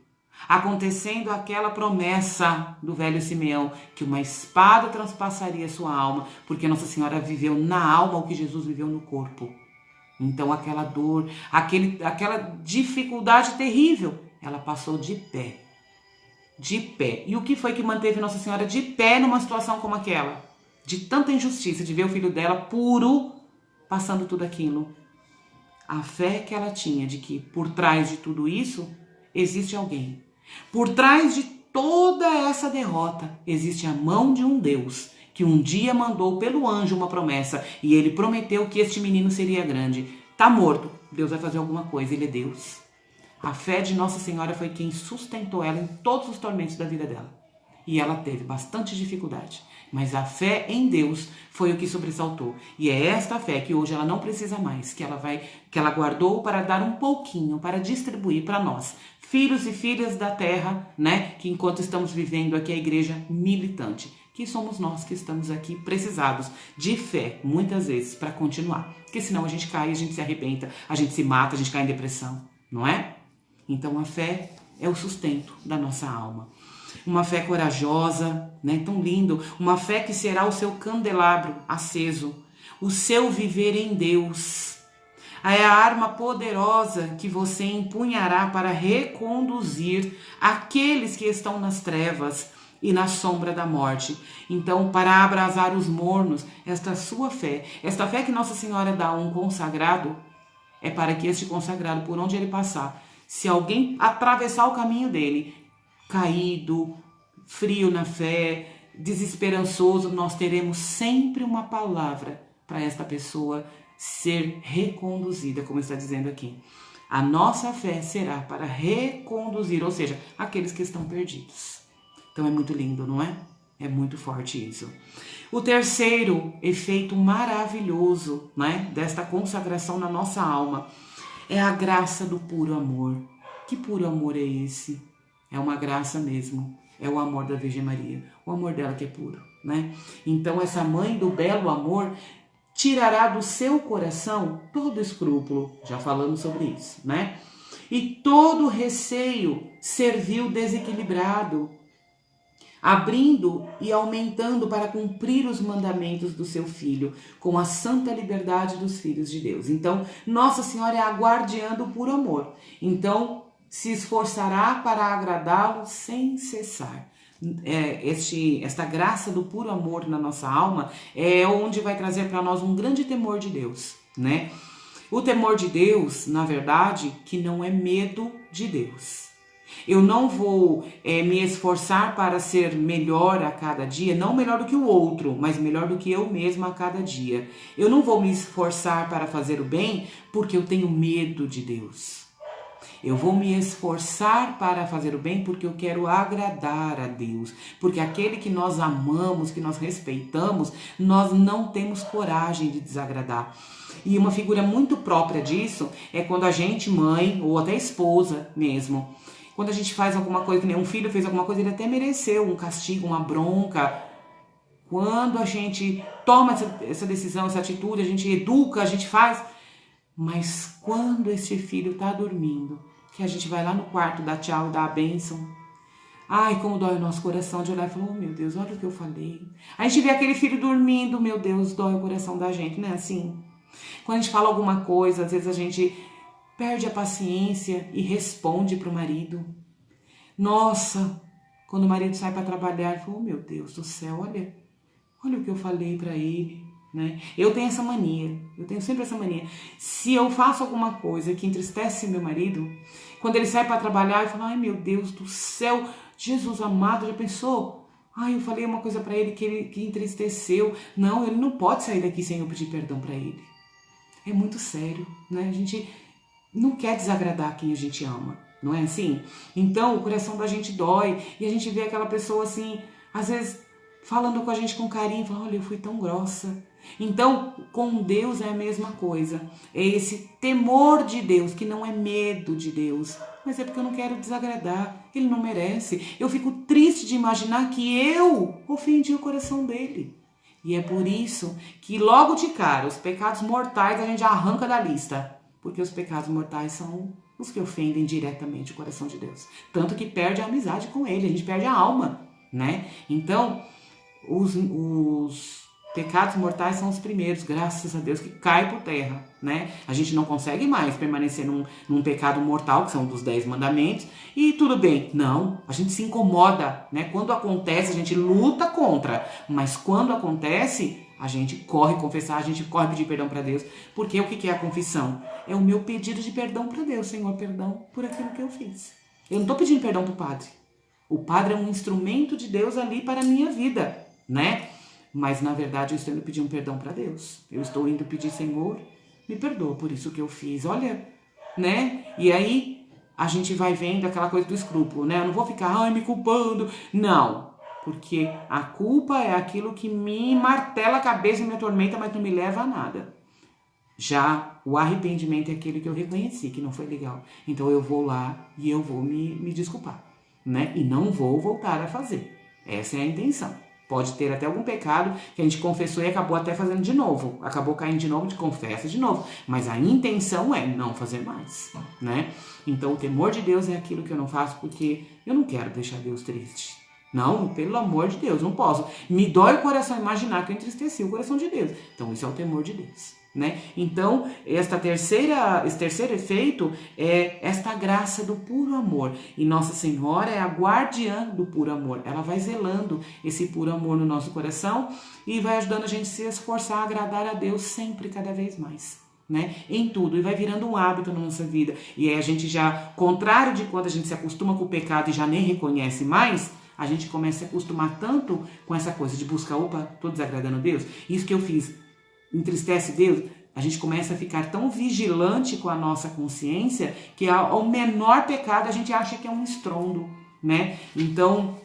acontecendo aquela promessa do velho Simeão, que uma espada transpassaria sua alma, porque Nossa Senhora viveu na alma o que Jesus viveu no corpo. Então aquela dor, aquela dificuldade terrível, ela passou de pé. De pé. E o que foi que manteve Nossa Senhora de pé numa situação como aquela? De tanta injustiça, de ver o filho dela puro, passando tudo aquilo. A fé que ela tinha de que por trás de tudo isso, existe alguém. Por trás de toda essa derrota, existe a mão de um Deus, que um dia mandou pelo anjo uma promessa, e ele prometeu que este menino seria grande. Tá morto, Deus vai fazer alguma coisa, ele é Deus. A fé de Nossa Senhora foi quem sustentou ela em todos os tormentos da vida dela. E ela teve bastante dificuldade. Mas a fé em Deus foi o que sobressaltou. E é esta fé que hoje ela não precisa mais, que ela guardou para dar um pouquinho, para distribuir para nós, filhos e filhas da terra, né? Que enquanto estamos vivendo aqui a igreja militante, que somos nós que estamos aqui precisados de fé, muitas vezes, para continuar. Porque senão a gente cai, a gente se arrebenta, a gente se mata, a gente cai em depressão, não é? Então a fé é o sustento da nossa alma. Uma fé corajosa, né? Tão lindo. Uma fé que será o seu candelabro aceso. O seu viver em Deus. É a arma poderosa que você empunhará para reconduzir aqueles que estão nas trevas e na sombra da morte. Então, para abrasar os mornos, esta fé que Nossa Senhora dá a um consagrado, é para que este consagrado, por onde ele passar, se alguém atravessar o caminho dele, caído, frio na fé, desesperançoso, nós teremos sempre uma palavra para esta pessoa ser reconduzida, como está dizendo aqui. A nossa fé será para reconduzir, ou seja, aqueles que estão perdidos. Então é muito lindo, não é? É muito forte isso. O terceiro efeito maravilhoso, né, desta consagração na nossa alma é a graça do puro amor. Que puro amor é esse? É uma graça mesmo. É o amor da Virgem Maria. O amor dela que é puro, né? Então essa mãe do belo amor tirará do seu coração todo escrúpulo. Já falamos sobre isso, né? E todo receio servil desequilibrado, abrindo e aumentando para cumprir os mandamentos do seu Filho, com a santa liberdade dos filhos de Deus. Então, Nossa Senhora é a guardiã do puro amor. Então, se esforçará para agradá-lo sem cessar. Esta graça do puro amor na nossa alma é onde vai trazer para nós um grande temor de Deus, né? O temor de Deus, na verdade, que não é medo de Deus. Eu não vou me esforçar para ser melhor a cada dia, não melhor do que o outro, mas melhor do que eu mesma a cada dia. Eu não vou me esforçar para fazer o bem porque eu tenho medo de Deus. Eu vou me esforçar para fazer o bem porque eu quero agradar a Deus. Porque aquele que nós amamos, que nós respeitamos, nós não temos coragem de desagradar. E uma figura muito própria disso é quando a gente, mãe, ou até esposa mesmo, quando a gente faz alguma coisa, que nem um filho fez alguma coisa, ele até mereceu um castigo, uma bronca. Quando a gente toma essa decisão, essa atitude, a gente educa, a gente faz. Mas quando esse filho está dormindo, que a gente vai lá no quarto, dá tchau, dá a bênção. Ai, como dói o nosso coração de olhar e falar, oh meu Deus, olha o que eu falei. A gente vê aquele filho dormindo, meu Deus, dói o coração da gente, não é assim? Quando a gente fala alguma coisa, às vezes a gente perde a paciência e responde para o marido. Nossa, quando o marido sai para trabalhar, ele fala, oh meu Deus do céu, olha o que eu falei para ele. Né? Eu tenho essa mania, eu tenho sempre essa mania. Se eu faço alguma coisa que entristece meu marido, quando ele sai para trabalhar, eu falo, ai meu Deus do céu, Jesus amado, já pensou? Ai, eu falei uma coisa para ele que entristeceu. Não, ele não pode sair daqui sem eu pedir perdão para ele. É muito sério, né? A gente não quer desagradar quem a gente ama, não é assim? Então o coração da gente dói e a gente vê aquela pessoa assim, às vezes falando com a gente com carinho, falando, olha, eu fui tão grossa. Então, com Deus é a mesma coisa. É esse temor de Deus, que não é medo de Deus, mas é porque eu não quero desagradar. Ele não merece. Eu fico triste de imaginar que eu ofendi o coração dele. E é por isso que logo de cara, os pecados mortais a gente arranca da lista. Porque os pecados mortais são os que ofendem diretamente o coração de Deus. Tanto que perde a amizade com ele, a gente perde a alma, né? Então, os pecados mortais são os primeiros, graças a Deus, que cai por terra, né? A gente não consegue mais permanecer num pecado mortal, que são dos 10 mandamentos, e tudo bem. Não, a gente se incomoda, né? Quando acontece, a gente luta contra, mas quando acontece, a gente corre confessar, a gente corre pedir perdão para Deus, porque o que é a confissão? É o meu pedido de perdão para Deus, Senhor, perdão por aquilo que eu fiz. Eu não estou pedindo perdão para o padre. O padre é um instrumento de Deus ali para a minha vida, né? Mas na verdade eu estou indo pedir um perdão para Deus. Eu estou indo pedir, Senhor, me perdoa por isso que eu fiz. Olha, né? E aí a gente vai vendo aquela coisa do escrúpulo, né? Eu não vou ficar, me culpando. Não, porque a culpa é aquilo que me martela a cabeça e me atormenta, mas não me leva a nada. Já o arrependimento é aquele que eu reconheci que não foi legal. Então eu vou lá e eu vou me desculpar, né? E não vou voltar a fazer. Essa é a intenção. Pode ter até algum pecado que a gente confessou e acabou até fazendo de novo. Acabou caindo de novo, a gente confessa de novo. Mas a intenção é não fazer mais, né? Então o temor de Deus é aquilo que eu não faço porque eu não quero deixar Deus triste. Não, pelo amor de Deus, não posso. Me dói o coração imaginar que eu entristeci o coração de Deus. Então isso é o temor de Deus, né? Então esse terceiro efeito é esta graça do puro amor. E Nossa Senhora é a guardiã do puro amor. Ela vai zelando esse puro amor no nosso coração e vai ajudando a gente a se esforçar a agradar a Deus sempre, cada vez mais, né? Em tudo, e vai virando um hábito na nossa vida. E aí a gente já, contrário de quando a gente se acostuma com o pecado e já nem reconhece mais, a gente começa a se acostumar tanto com essa coisa de buscar, opa, tô desagradando a Deus, isso que eu fiz entristece Deus. A gente começa a ficar tão vigilante com a nossa consciência que ao menor pecado a gente acha que é um estrondo, né? Então,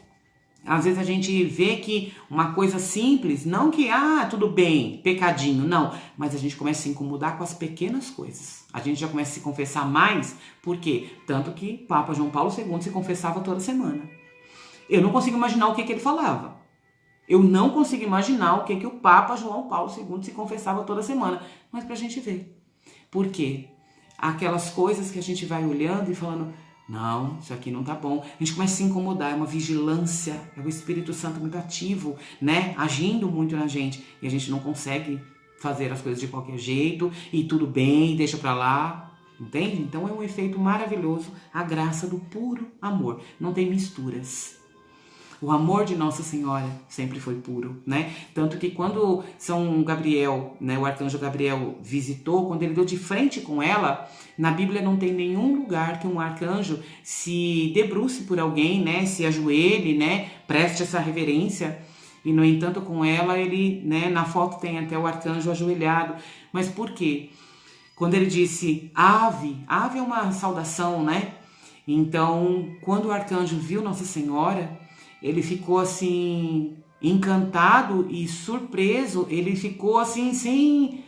às vezes a gente vê que uma coisa simples, não que, tudo bem, pecadinho, não. Mas a gente começa a se incomodar com as pequenas coisas. A gente já começa a se confessar mais, por quê? Tanto que Papa João Paulo II se confessava toda semana. Eu não consigo imaginar o que ele falava. Eu não consigo imaginar o que o Papa João Paulo II se confessava toda semana. Mas pra gente ver. Por quê? Aquelas coisas que a gente vai olhando e falando, não, isso aqui não tá bom. A gente começa a se incomodar, é uma vigilância, é o Espírito Santo muito ativo, né? Agindo muito na gente. E a gente não consegue fazer as coisas de qualquer jeito, e tudo bem, deixa pra lá, entende? Então é um efeito maravilhoso, a graça do puro amor. Não tem misturas. O amor de Nossa Senhora sempre foi puro, né? Tanto que quando São Gabriel, né, o arcanjo Gabriel visitou, quando ele deu de frente com ela, na Bíblia não tem nenhum lugar que um arcanjo se debruce por alguém, né, se ajoelhe, né, preste essa reverência. E no entanto com ela ele, né, na foto tem até o arcanjo ajoelhado. Mas por quê? Quando ele disse ave, ave é uma saudação, né? Então, quando o arcanjo viu Nossa Senhora, ele ficou assim encantado e surpreso, ele ficou assim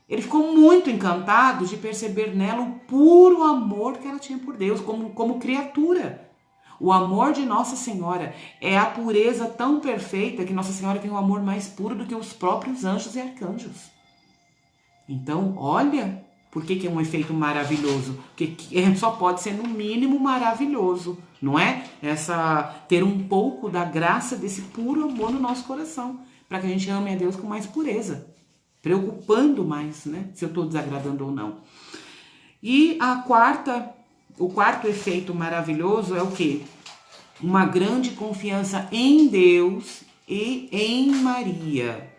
ele ficou muito encantado de perceber nela o puro amor que ela tinha por Deus como criatura. O amor de Nossa Senhora é a pureza tão perfeita que Nossa Senhora tem um amor mais puro do que os próprios anjos e arcanjos. Então, olha, por que é um efeito maravilhoso? Porque só pode ser no mínimo maravilhoso, não é? Ter um pouco da graça desse puro amor no nosso coração, para que a gente ame a Deus com mais pureza, preocupando mais, né? Se eu estou desagradando ou não. E o quarto efeito maravilhoso é o quê? Uma grande confiança em Deus e em Maria.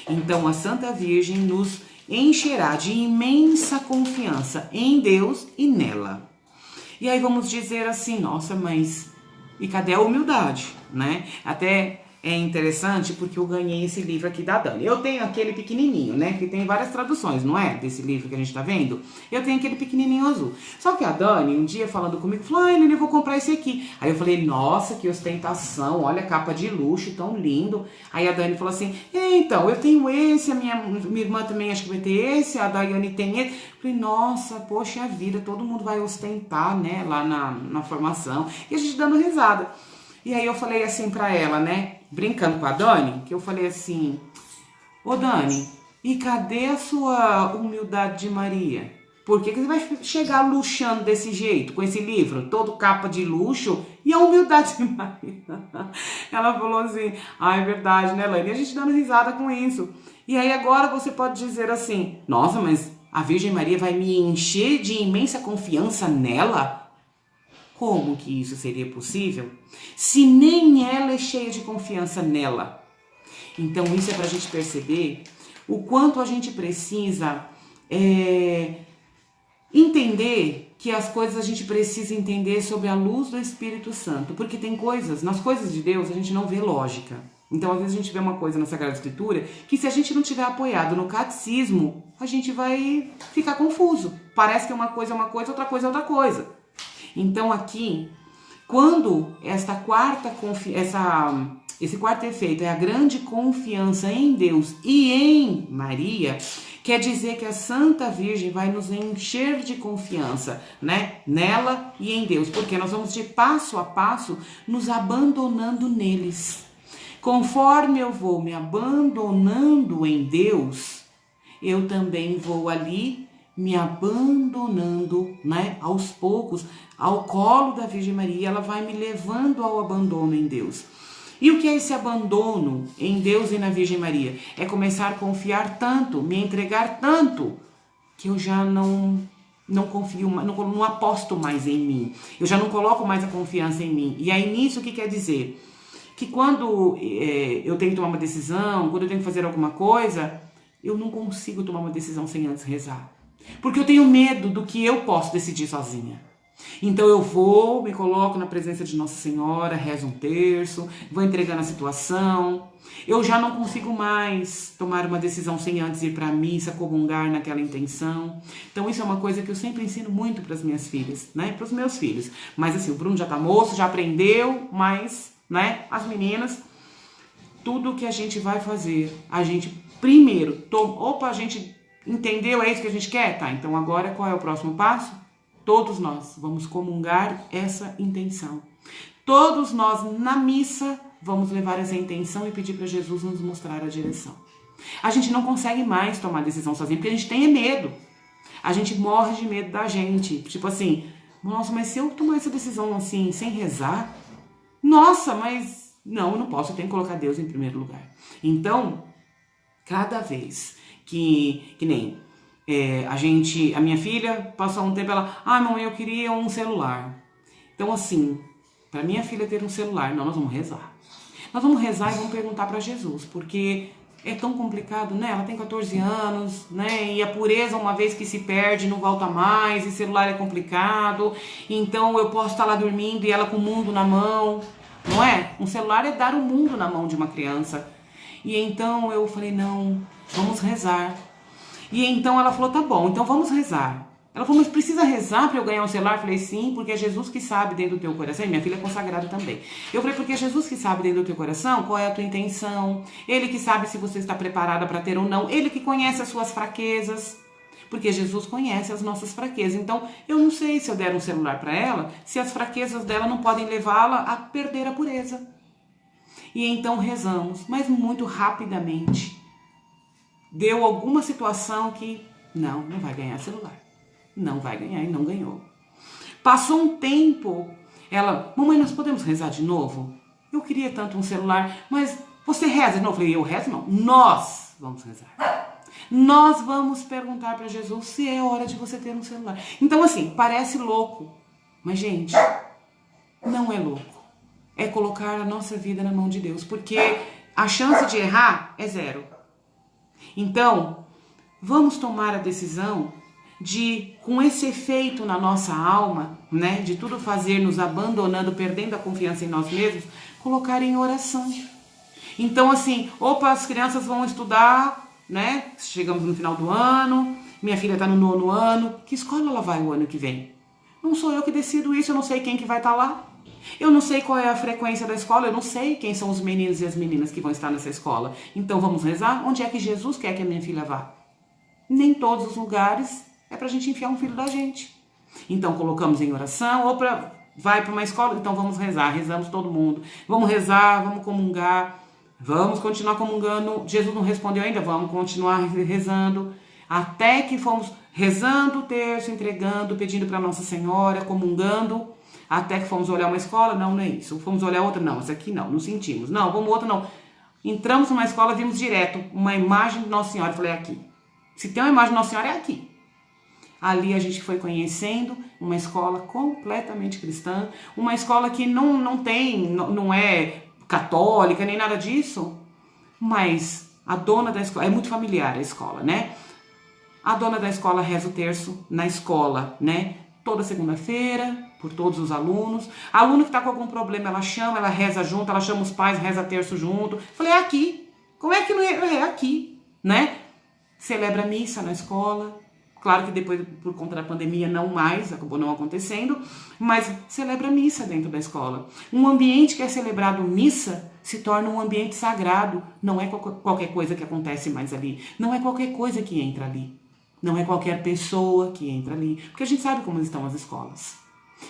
Então, a Santa Virgem nos encherá de imensa confiança em Deus e nela. E aí vamos dizer assim, nossa, mas e cadê a humildade, né? Até é interessante porque eu ganhei esse livro aqui da Dani. Eu tenho aquele pequenininho, né? Que tem várias traduções, não é? Desse livro que a gente tá vendo. Eu tenho aquele pequenininho azul. Só que a Dani, um dia falando comigo, falou, ai, Lene, eu vou comprar esse aqui. Aí eu falei, nossa, que ostentação, olha a capa de luxo, tão lindo. Aí a Dani falou assim, então, eu tenho esse, a minha irmã também acho que vai ter esse, a Daiane tem esse. Eu falei, nossa, poxa vida, todo mundo vai ostentar, né? Lá na formação. E a gente dando risada. E aí eu falei assim pra ela, né, brincando com a Dani, que eu falei assim, ô Dani, e cadê a sua humildade de Maria? Por que você vai chegar luxando desse jeito, com esse livro, todo capa de luxo, e a humildade de Maria? Ela falou assim, é verdade, né, Lani? E a gente dando risada com isso. E aí agora você pode dizer assim, nossa, mas a Virgem Maria vai me encher de imensa confiança nela? Como que isso seria possível? Se nem ela é cheia de confiança nela. Então isso é para a gente perceber o quanto a gente precisa entender que as coisas a gente precisa entender sob a luz do Espírito Santo. Porque tem coisas, nas coisas de Deus a gente não vê lógica. Então às vezes a gente vê uma coisa na Sagrada Escritura que se a gente não tiver apoiado no catecismo, a gente vai ficar confuso. Parece que uma coisa é uma coisa, outra coisa é outra coisa. Então aqui, quando esse quarto efeito é a grande confiança em Deus e em Maria, quer dizer que a Santa Virgem vai nos encher de confiança, né, nela e em Deus, porque nós vamos de passo a passo nos abandonando neles. Conforme eu vou me abandonando em Deus, eu também vou ali me abandonando, né, aos poucos, ao colo da Virgem Maria, ela vai me levando ao abandono em Deus. E o que é esse abandono em Deus e na Virgem Maria? É começar a confiar tanto, me entregar tanto, que eu já não confio, não aposto mais em mim. Eu já não coloco mais a confiança em mim. E aí nisso o que quer dizer? Que quando eu tenho que tomar uma decisão, quando eu tenho que fazer alguma coisa, eu não consigo tomar uma decisão sem antes rezar. Porque eu tenho medo do que eu posso decidir sozinha. Então eu vou, me coloco na presença de Nossa Senhora, rezo um terço, vou entregando a situação. Eu já não consigo mais tomar uma decisão sem antes ir para a missa, comungar naquela intenção. Então isso é uma coisa que eu sempre ensino muito para as minhas filhas, né? Para os meus filhos. Mas assim, o Bruno já tá moço, já aprendeu, mas, né? As meninas, tudo que a gente vai fazer, a gente primeiro, a gente entendeu, é isso que a gente quer? Tá, então agora qual é o próximo passo? Todos nós vamos comungar essa intenção. Todos nós na missa vamos levar essa intenção e pedir para Jesus nos mostrar a direção. A gente não consegue mais tomar decisão sozinho, porque a gente tem medo. A gente morre de medo da gente. Tipo assim, nossa, mas se eu tomar essa decisão assim, sem rezar, nossa, mas não, eu não posso, eu tenho que colocar Deus em primeiro lugar. Então, cada vez que nem a minha filha passou um tempo, ela, mamãe, eu queria um celular. Então assim, para minha filha ter um celular. Não, nós vamos rezar. Nós vamos rezar e vamos perguntar para Jesus, porque é tão complicado, né? Ela tem 14 anos, né? E a pureza, uma vez que se perde, não volta mais, e celular é complicado. Então eu posso estar lá dormindo e ela com o mundo na mão, não é? Um celular é dar o mundo na mão de uma criança. E então eu falei, não, vamos rezar. E então ela falou, tá bom, então vamos rezar. Ela falou, mas precisa rezar para eu ganhar um celular? Eu falei, sim, porque é Jesus que sabe dentro do teu coração. E minha filha é consagrada também. Eu falei, porque é Jesus que sabe dentro do teu coração qual é a tua intenção. Ele que sabe se você está preparada para ter ou não. Ele que conhece as suas fraquezas. Porque Jesus conhece as nossas fraquezas. Então, eu não sei se eu der um celular para ela, se as fraquezas dela não podem levá-la a perder a pureza. E então rezamos, mas muito rapidamente. Deu alguma situação que não vai ganhar celular. Não vai ganhar e não ganhou. Passou um tempo, ela, mamãe, nós podemos rezar de novo? Eu queria tanto um celular, mas você reza de novo? Eu falei, eu rezo não, nós vamos rezar. Nós vamos perguntar para Jesus se é hora de você ter um celular. Então assim, parece louco, mas gente, não é louco. É colocar a nossa vida na mão de Deus, porque a chance de errar é zero. Então, vamos tomar a decisão de, com esse efeito na nossa alma, né, de tudo fazer nos abandonando, perdendo a confiança em nós mesmos, colocar em oração. Então, assim, opa, as crianças vão estudar, né, chegamos no final do ano, minha filha está no 9º ano, que escola ela vai o ano que vem? Não sou eu que decido isso, eu não sei quem que vai estar lá. Eu não sei qual é a frequência da escola, eu não sei quem são os meninos e as meninas que vão estar nessa escola. Então vamos rezar? Onde é que Jesus quer que a minha filha vá? Nem todos os lugares é pra gente enfiar um filho da gente. Então colocamos em oração, ou vai para uma escola, então vamos rezar, rezamos todo mundo. Vamos rezar, vamos comungar, vamos continuar comungando. Jesus não respondeu ainda, vamos continuar rezando. Até que fomos rezando o terço, entregando, pedindo para Nossa Senhora, comungando. Até que fomos olhar uma escola, não é isso. Fomos olhar outra, não, essa aqui não sentimos. Não, vamos outra, não. Entramos numa escola, vimos direto uma imagem de Nossa Senhora. Eu falei, é aqui. Se tem uma imagem de Nossa Senhora, é aqui. Ali a gente foi conhecendo uma escola completamente cristã, uma escola que não é católica, nem nada disso, mas a dona da escola, é muito familiar a escola, né? A dona da escola reza o terço na escola, né? Toda segunda-feira, por todos os alunos. Aluno que está com algum problema, ela chama, ela reza junto, ela chama os pais, reza terço junto. Falei, é aqui. Como é que não é? É aqui, né? Celebra a missa na escola. Claro que depois, por conta da pandemia, não mais, acabou não acontecendo, mas celebra a missa dentro da escola. Um ambiente que é celebrado missa se torna um ambiente sagrado. Não é qualquer coisa que acontece mais ali. Não é qualquer coisa que entra ali. Não é qualquer pessoa que entra ali. Porque a gente sabe como estão as escolas.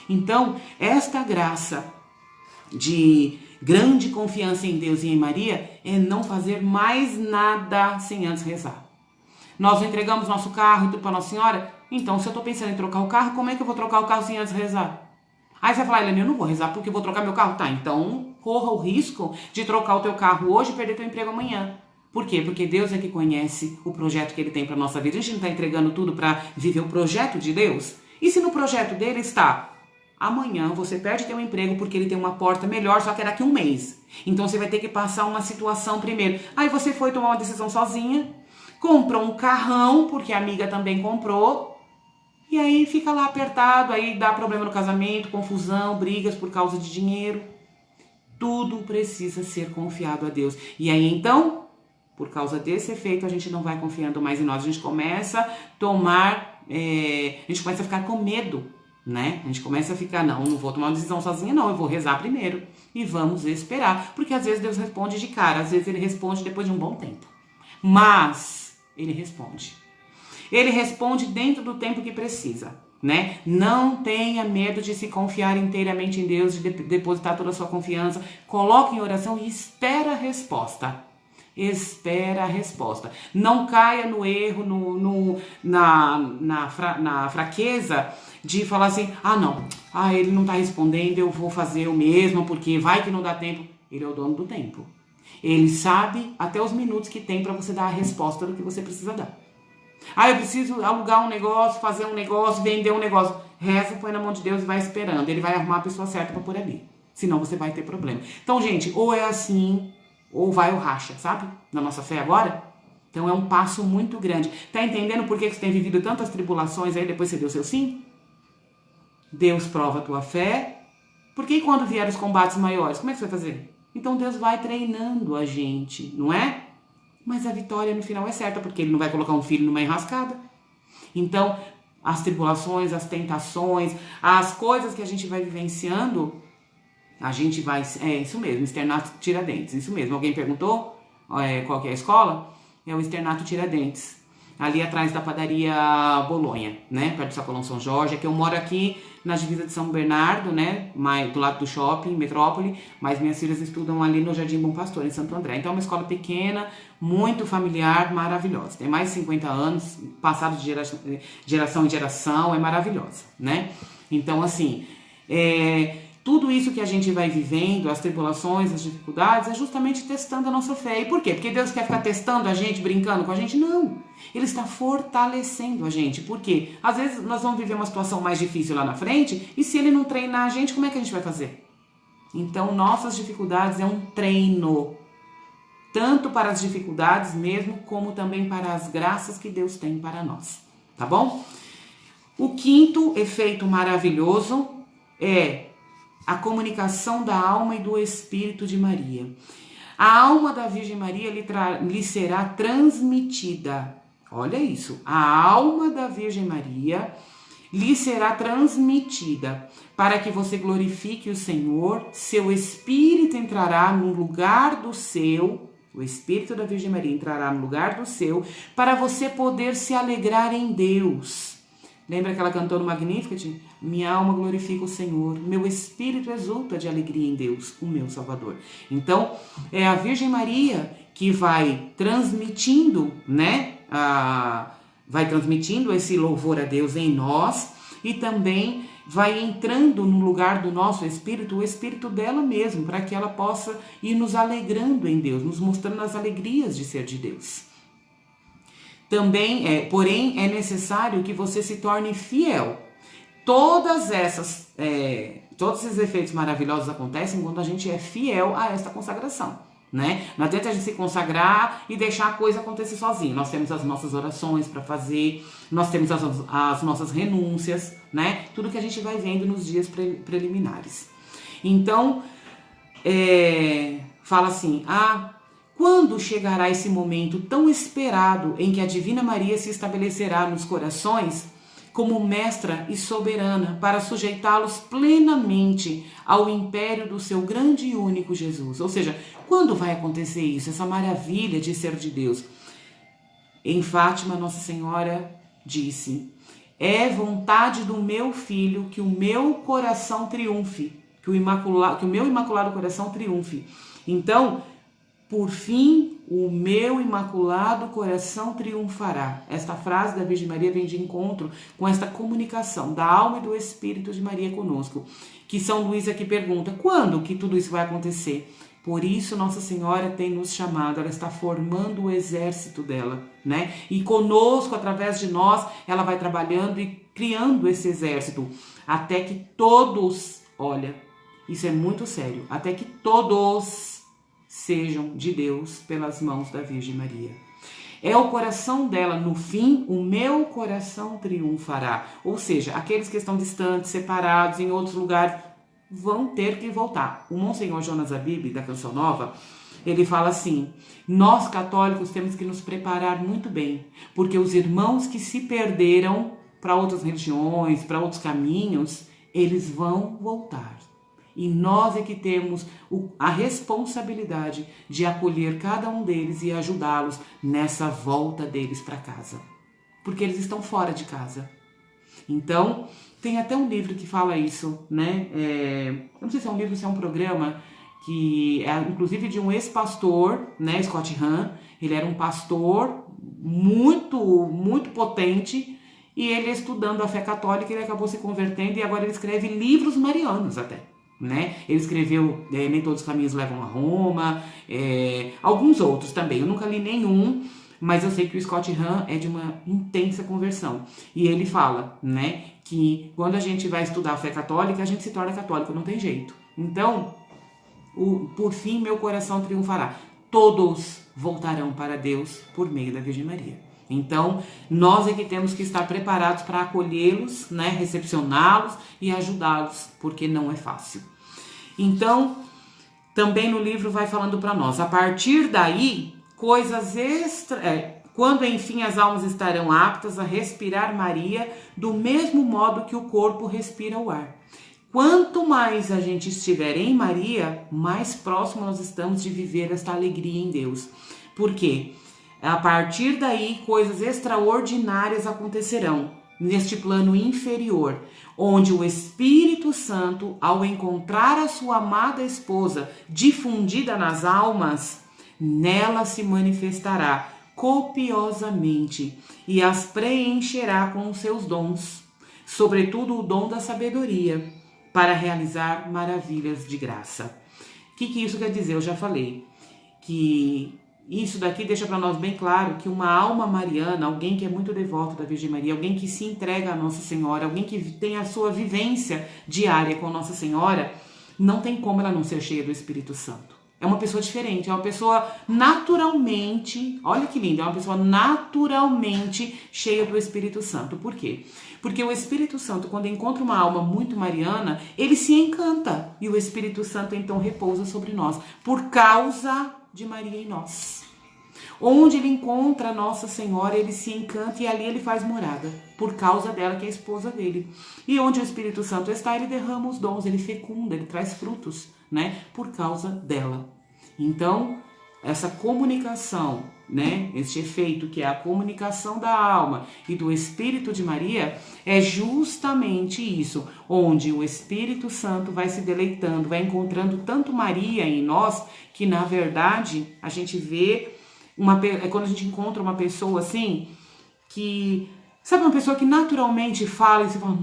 Então, esta graça de grande confiança em Deus e em Maria é não fazer mais nada sem antes rezar. Nós entregamos nosso carro e tudo para Nossa Senhora. Então, se eu estou pensando em trocar o carro, como é que eu vou trocar o carro sem antes rezar? Aí você vai falar, Helena, eu não vou rezar porque eu vou trocar meu carro. Tá, então corra o risco de trocar o teu carro hoje e perder teu emprego amanhã. Por quê? Porque Deus é que conhece o projeto que Ele tem para nossa vida. A gente não está entregando tudo para viver o projeto de Deus? E se no projeto dele está, amanhã você perde teu emprego porque ele tem uma porta melhor, só que é daqui a um mês. Então você vai ter que passar uma situação primeiro. Aí você foi tomar uma decisão sozinha, comprou um carrão, porque a amiga também comprou, e aí fica lá apertado, aí dá problema no casamento, confusão, brigas por causa de dinheiro. Tudo precisa ser confiado a Deus. E aí então, por causa desse efeito, a gente não vai confiando mais em nós. A gente começa a tomar, a gente começa a ficar com medo, né? A gente começa a ficar, não vou tomar uma decisão sozinha, não, eu vou rezar primeiro. E vamos esperar, porque às vezes Deus responde de cara, às vezes Ele responde depois de um bom tempo. Mas Ele responde. Ele responde dentro do tempo que precisa, né? Não tenha medo de se confiar inteiramente em Deus, de depositar toda a sua confiança. Coloque em oração e espera a resposta. Espera a resposta. Não caia no erro, na fraqueza de falar assim, ele não está respondendo, eu vou fazer o mesmo, porque vai que não dá tempo. Ele é o dono do tempo. Ele sabe até os minutos que tem para você dar a resposta do que você precisa dar. Eu preciso alugar um negócio, fazer um negócio, vender um negócio. Reza, põe na mão de Deus e vai esperando. Ele vai arrumar a pessoa certa para pôr ali. Senão você vai ter problema. Então, gente, ou é assim, ou vai o racha, sabe? Na nossa fé agora. Então é um passo muito grande. Tá entendendo por que você tem vivido tantas tribulações aí depois você deu seu sim? Deus prova a tua fé. Porque quando vier os combates maiores, como é que você vai fazer? Então Deus vai treinando a gente, não é? Mas a vitória no final é certa, porque Ele não vai colocar um filho numa enrascada. Então, as tribulações, as tentações, as coisas que a gente vai vivenciando, a gente vai... É isso mesmo, Externato Tiradentes, isso mesmo. Alguém perguntou qual que é a escola? É o Externato Tiradentes, ali atrás da padaria Bolonha, né? Perto do Sacolão São Jorge, é que eu moro aqui na divisa de São Bernardo, né? Do lado do shopping, Metrópole, mas minhas filhas estudam ali no Jardim Bom Pastor, em Santo André. Então é uma escola pequena, muito familiar, maravilhosa. Tem mais de 50 anos, passado de geração em geração, é maravilhosa, né? Então, assim, tudo isso que a gente vai vivendo, as tribulações, as dificuldades, é justamente testando a nossa fé. E por quê? Porque Deus quer ficar testando a gente, brincando com a gente? Não. Ele está fortalecendo a gente. Por quê? Às vezes nós vamos viver uma situação mais difícil lá na frente, e se Ele não treinar a gente, como é que a gente vai fazer? Então, nossas dificuldades é um treino. Tanto para as dificuldades mesmo, como também para as graças que Deus tem para nós. Tá bom? O quinto efeito maravilhoso é a comunicação da alma e do Espírito de Maria. A alma da Virgem Maria lhe será transmitida. Olha isso. A alma da Virgem Maria lhe será transmitida. Para que você glorifique o Senhor, seu Espírito entrará no lugar do seu. O Espírito da Virgem Maria entrará no lugar do seu, para você poder se alegrar em Deus. Lembra que ela cantou no Magnificat? Minha alma glorifica o Senhor, meu espírito exulta de alegria em Deus, o meu Salvador. Então, é a Virgem Maria que vai transmitindo, né? Vai transmitindo esse louvor a Deus em nós e também vai entrando no lugar do nosso espírito, o espírito dela mesmo, para que ela possa ir nos alegrando em Deus, nos mostrando as alegrias de ser de Deus. Também, porém, é necessário que você se torne fiel. Todos esses efeitos maravilhosos acontecem quando a gente é fiel a esta consagração, né? Não adianta a gente se consagrar e deixar a coisa acontecer sozinho. Nós temos as nossas orações para fazer, nós temos as nossas renúncias, né? Tudo que a gente vai vendo nos dias preliminares. Então, fala assim, quando chegará esse momento tão esperado em que a Divina Maria se estabelecerá nos corações como mestra e soberana para sujeitá-los plenamente ao império do seu grande e único Jesus? Ou seja, quando vai acontecer isso, essa maravilha de ser de Deus? Em Fátima, Nossa Senhora disse: é vontade do meu filho que o meu coração triunfe, que o meu imaculado coração triunfe. Então, por fim, o meu imaculado coração triunfará. Esta frase da Virgem Maria vem de encontro com esta comunicação da alma e do Espírito de Maria conosco. Que São Luís aqui pergunta, quando que tudo isso vai acontecer? Por isso Nossa Senhora tem nos chamado, ela está formando o exército dela, né? E conosco, através de nós, ela vai trabalhando e criando esse exército, até que todos, olha, isso é muito sério, até que todos sejam de Deus pelas mãos da Virgem Maria. É o coração dela, no fim, o meu coração triunfará. Ou seja, aqueles que estão distantes, separados, em outros lugares, vão ter que voltar. O Monsenhor Jonas Abib, da Canção Nova, ele fala assim: nós católicos temos que nos preparar muito bem, porque os irmãos que se perderam para outras religiões, para outros caminhos, eles vão voltar. E nós é que temos a responsabilidade de acolher cada um deles e ajudá-los nessa volta deles para casa. Porque eles estão fora de casa. Então, tem até um livro que fala isso, né? Eu não sei se é um livro ou se é um programa, que é inclusive de um ex-pastor, né? Scott Hahn. Ele era um pastor muito, muito potente. E ele, estudando a fé católica, ele acabou se convertendo e agora ele escreve livros marianos até. Né? Ele escreveu Nem Todos os Caminhos Levam a Roma, alguns outros também, eu nunca li nenhum, mas eu sei que o Scott Hahn é de uma intensa conversão, e ele fala, né, que quando a gente vai estudar a fé católica, a gente se torna católico, não tem jeito, Então, por fim, meu coração triunfará. Todos voltarão para Deus por meio da Virgem Maria. Então, nós é que temos que estar preparados para acolhê-los, né, recepcioná-los e ajudá-los, porque não é fácil. Então, também no livro vai falando para nós, a partir daí, quando enfim as almas estarão aptas a respirar Maria do mesmo modo que o corpo respira o ar. Quanto mais a gente estiver em Maria, mais próximo nós estamos de viver esta alegria em Deus. Por quê? A partir daí, coisas extraordinárias acontecerão neste plano inferior, onde o Espírito Santo, ao encontrar a sua amada esposa difundida nas almas, nela se manifestará copiosamente e as preencherá com os seus dons, sobretudo o dom da sabedoria, para realizar maravilhas de graça. O que isso quer dizer? Eu já falei que isso daqui deixa para nós bem claro que uma alma mariana, alguém que é muito devoto da Virgem Maria, alguém que se entrega a Nossa Senhora, alguém que tem a sua vivência diária com Nossa Senhora, não tem como ela não ser cheia do Espírito Santo. É uma pessoa diferente, é uma pessoa naturalmente, olha que lindo, é uma pessoa naturalmente cheia do Espírito Santo. Por quê? Porque o Espírito Santo, quando encontra uma alma muito mariana, ele se encanta e o Espírito Santo então repousa sobre nós, por causa de Maria em nós. Onde ele encontra Nossa Senhora, ele se encanta e ali ele faz morada, por causa dela, que é a esposa dele. E onde o Espírito Santo está, ele derrama os dons, ele fecunda, ele traz frutos, né, por causa dela. Então, essa comunicação, né, este efeito que é a comunicação da alma e do Espírito de Maria, é justamente isso, onde o Espírito Santo vai se deleitando, vai encontrando tanto Maria em nós, que na verdade a gente vê quando a gente encontra uma pessoa assim, que, sabe, uma pessoa que naturalmente fala e você fala,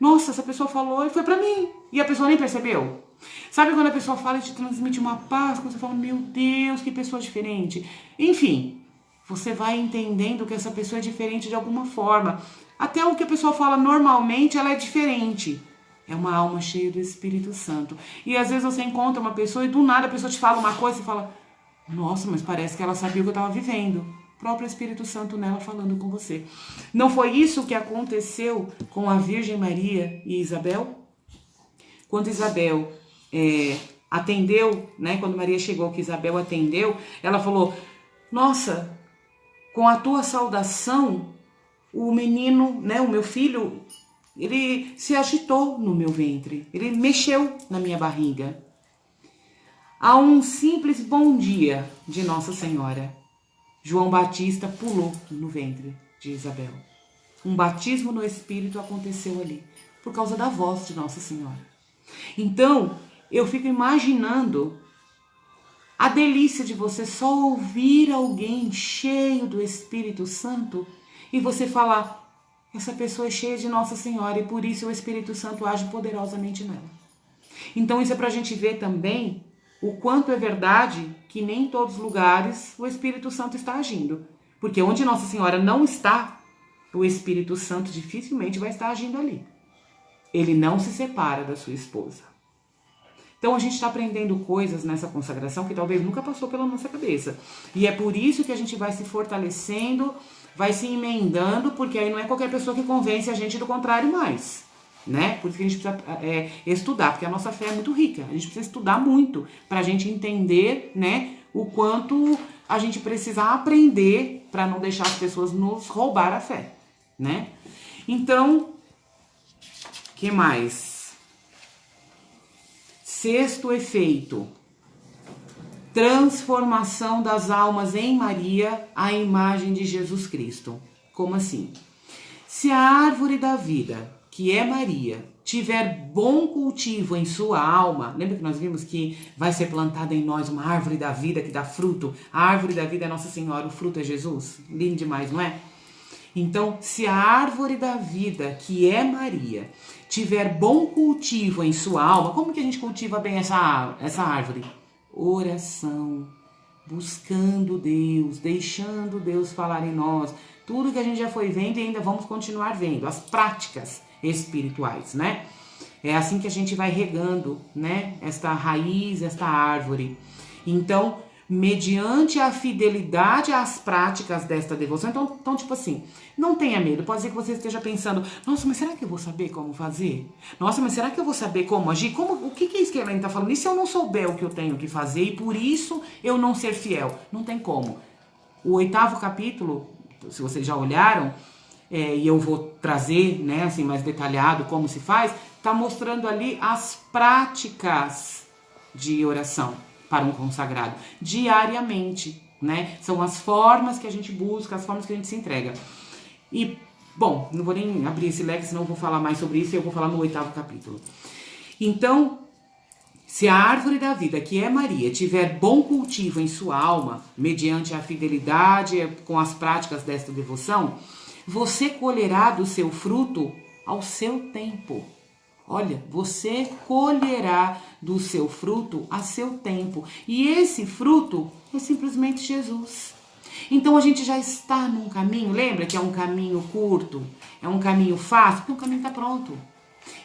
nossa, essa pessoa falou e foi pra mim, e a pessoa nem percebeu. Sabe quando a pessoa fala e te transmite uma paz, quando você fala, meu Deus, que pessoa diferente. Enfim, você vai entendendo que essa pessoa é diferente de alguma forma. Até o que a pessoa fala normalmente, ela é diferente. É uma alma cheia do Espírito Santo. E às vezes você encontra uma pessoa e do nada a pessoa te fala uma coisa e você fala, nossa, mas parece que ela sabia o que eu estava vivendo. O próprio Espírito Santo nela falando com você. Não foi isso que aconteceu com a Virgem Maria e Isabel? Quando Isabel atendeu, né? Quando Maria chegou, que Isabel atendeu, ela falou, nossa, com a tua saudação, o menino, né? O meu filho, ele se agitou no meu ventre. Ele mexeu na minha barriga. A um simples bom dia de Nossa Senhora, João Batista pulou no ventre de Isabel. Um batismo no Espírito aconteceu ali, por causa da voz de Nossa Senhora. Então, eu fico imaginando a delícia de você só ouvir alguém cheio do Espírito Santo e você falar, essa pessoa é cheia de Nossa Senhora e por isso o Espírito Santo age poderosamente nela. Então, isso é para a gente ver também o quanto é verdade que nem em todos os lugares o Espírito Santo está agindo. Porque onde Nossa Senhora não está, o Espírito Santo dificilmente vai estar agindo ali. Ele não se separa da sua esposa. Então a gente está aprendendo coisas nessa consagração que talvez nunca passou pela nossa cabeça. E é por isso que a gente vai se fortalecendo, vai se emendando, porque aí não é qualquer pessoa que convence a gente do contrário mais. Né? Por isso que a gente precisa estudar, porque a nossa fé é muito rica. A gente precisa estudar muito para a gente entender, né, o quanto a gente precisa aprender para não deixar as pessoas nos roubar a fé, né? Então, que mais? Sexto efeito: transformação das almas em Maria à imagem de Jesus Cristo. Como assim? Se a árvore da vida, que é Maria, tiver bom cultivo em sua alma, lembra que nós vimos que vai ser plantada em nós uma árvore da vida que dá fruto? A árvore da vida é Nossa Senhora, o fruto é Jesus? Lindo demais, não é? Então, se a árvore da vida, que é Maria, tiver bom cultivo em sua alma, como que a gente cultiva bem essa árvore? Oração, buscando Deus, deixando Deus falar em nós, tudo que a gente já foi vendo e ainda vamos continuar vendo, as práticas espirituais, né? É assim que a gente vai regando, né? Esta raiz, esta árvore. Então, mediante a fidelidade às práticas desta devoção, então tipo assim, não tenha medo. Pode ser que você esteja pensando, nossa, mas será que eu vou saber como fazer? Nossa, mas será que eu vou saber como agir? O que é isso que a Elaine está falando? E se eu não souber o que eu tenho que fazer e por isso eu não ser fiel? Não tem como. O 8º capítulo, se vocês já olharam, e eu vou trazer, né, assim, mais detalhado como se faz, está mostrando ali as práticas de oração para um consagrado, diariamente, né? São as formas que a gente busca, as formas que a gente se entrega. E, bom, não vou nem abrir esse leque, senão eu vou falar mais sobre isso e eu vou falar no 8º capítulo. Então, se a árvore da vida, que é Maria, tiver bom cultivo em sua alma, mediante a fidelidade com as práticas desta devoção, você colherá do seu fruto ao seu tempo. Olha, você colherá do seu fruto a seu tempo. E esse fruto é simplesmente Jesus. Então a gente já está num caminho, lembra que é um caminho curto, é um caminho fácil, porque o caminho está pronto.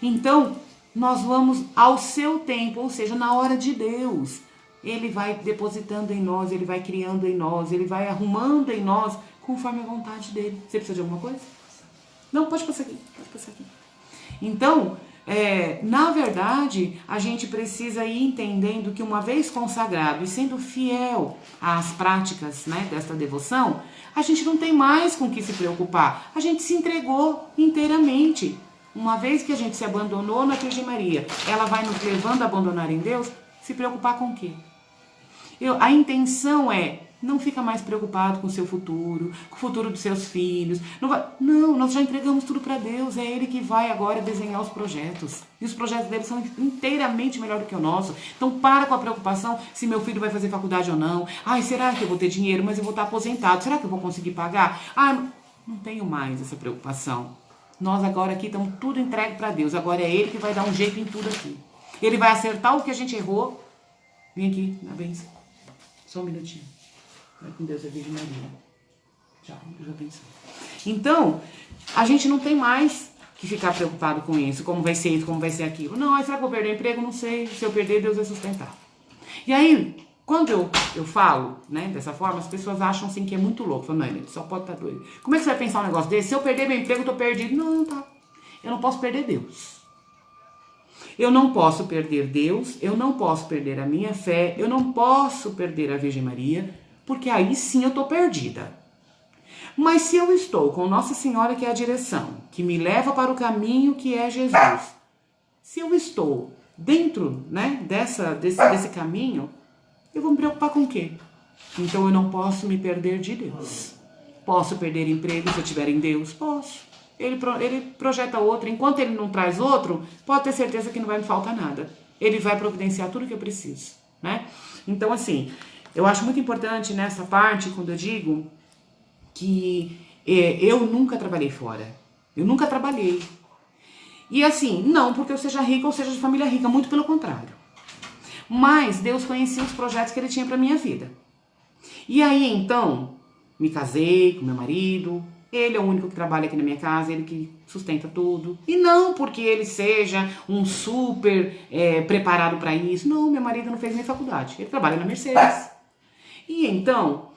Então, nós vamos ao seu tempo, ou seja, na hora de Deus. Ele vai depositando em nós, ele vai criando em nós, ele vai arrumando em nós conforme a vontade dele. Você precisa de alguma coisa? Não, pode passar aqui, pode passar aqui. Então, na verdade, a gente precisa ir entendendo que uma vez consagrado e sendo fiel às práticas, né, desta devoção, a gente não tem mais com o que se preocupar. A gente se entregou inteiramente. Uma vez que a gente se abandonou na Virgem Maria, ela vai nos levando a abandonar em Deus, se preocupar com o quê? A intenção é, não fica mais preocupado com o seu futuro, com o futuro dos seus filhos. Não, nós já entregamos tudo para Deus, é Ele que vai agora desenhar os projetos. E os projetos dele são inteiramente melhor do que o nosso. Então para com a preocupação se meu filho vai fazer faculdade ou não. Ai, será que eu vou ter dinheiro, mas eu vou estar aposentado? Será que eu vou conseguir pagar? Ah, não tenho mais essa preocupação. Nós agora aqui estamos tudo entregue para Deus. Agora é Ele que vai dar um jeito em tudo aqui. Ele vai acertar o que a gente errou. Vem aqui, na bênção. Só um minutinho. Vai com Deus, a Virgem Maria. Tchau, Deus abençoe. Então, a gente não tem mais que ficar preocupado com isso. Como vai ser isso, como vai ser aquilo. Não, será que eu vou perder o emprego? Não sei. Se eu perder, Deus vai sustentar. E aí, quando eu falo, né, dessa forma, as pessoas acham assim que é muito louco. Falam, não, ele só pode estar doido. Como é que você vai pensar um negócio desse? Se eu perder meu emprego, eu tô perdido. Não, tá. Eu não posso perder Deus. Eu não posso perder Deus, eu não posso perder a minha fé, eu não posso perder a Virgem Maria, porque aí sim eu tô perdida. Mas se eu estou com Nossa Senhora, que é a direção, que me leva para o caminho que é Jesus, se eu estou dentro, né, desse caminho, eu vou me preocupar com o quê? Então eu não posso me perder de Deus. Posso perder emprego se eu tiver em Deus? Posso. Ele projeta outro. Enquanto ele não traz outro, pode ter certeza que não vai me faltar nada. Ele vai providenciar tudo que eu preciso, né? Então, assim, eu acho muito importante nessa parte, quando eu digo que eu nunca trabalhei fora. Eu nunca trabalhei. E assim, não porque eu seja rica ou seja de família rica, muito pelo contrário. Mas Deus conhecia os projetos que Ele tinha para minha vida. E aí, então, me casei com meu marido. Ele é o único que trabalha aqui na minha casa, ele que sustenta tudo. E não porque ele seja um super preparado para isso. Não, meu marido não fez nem faculdade. Ele trabalha na Mercedes. E então,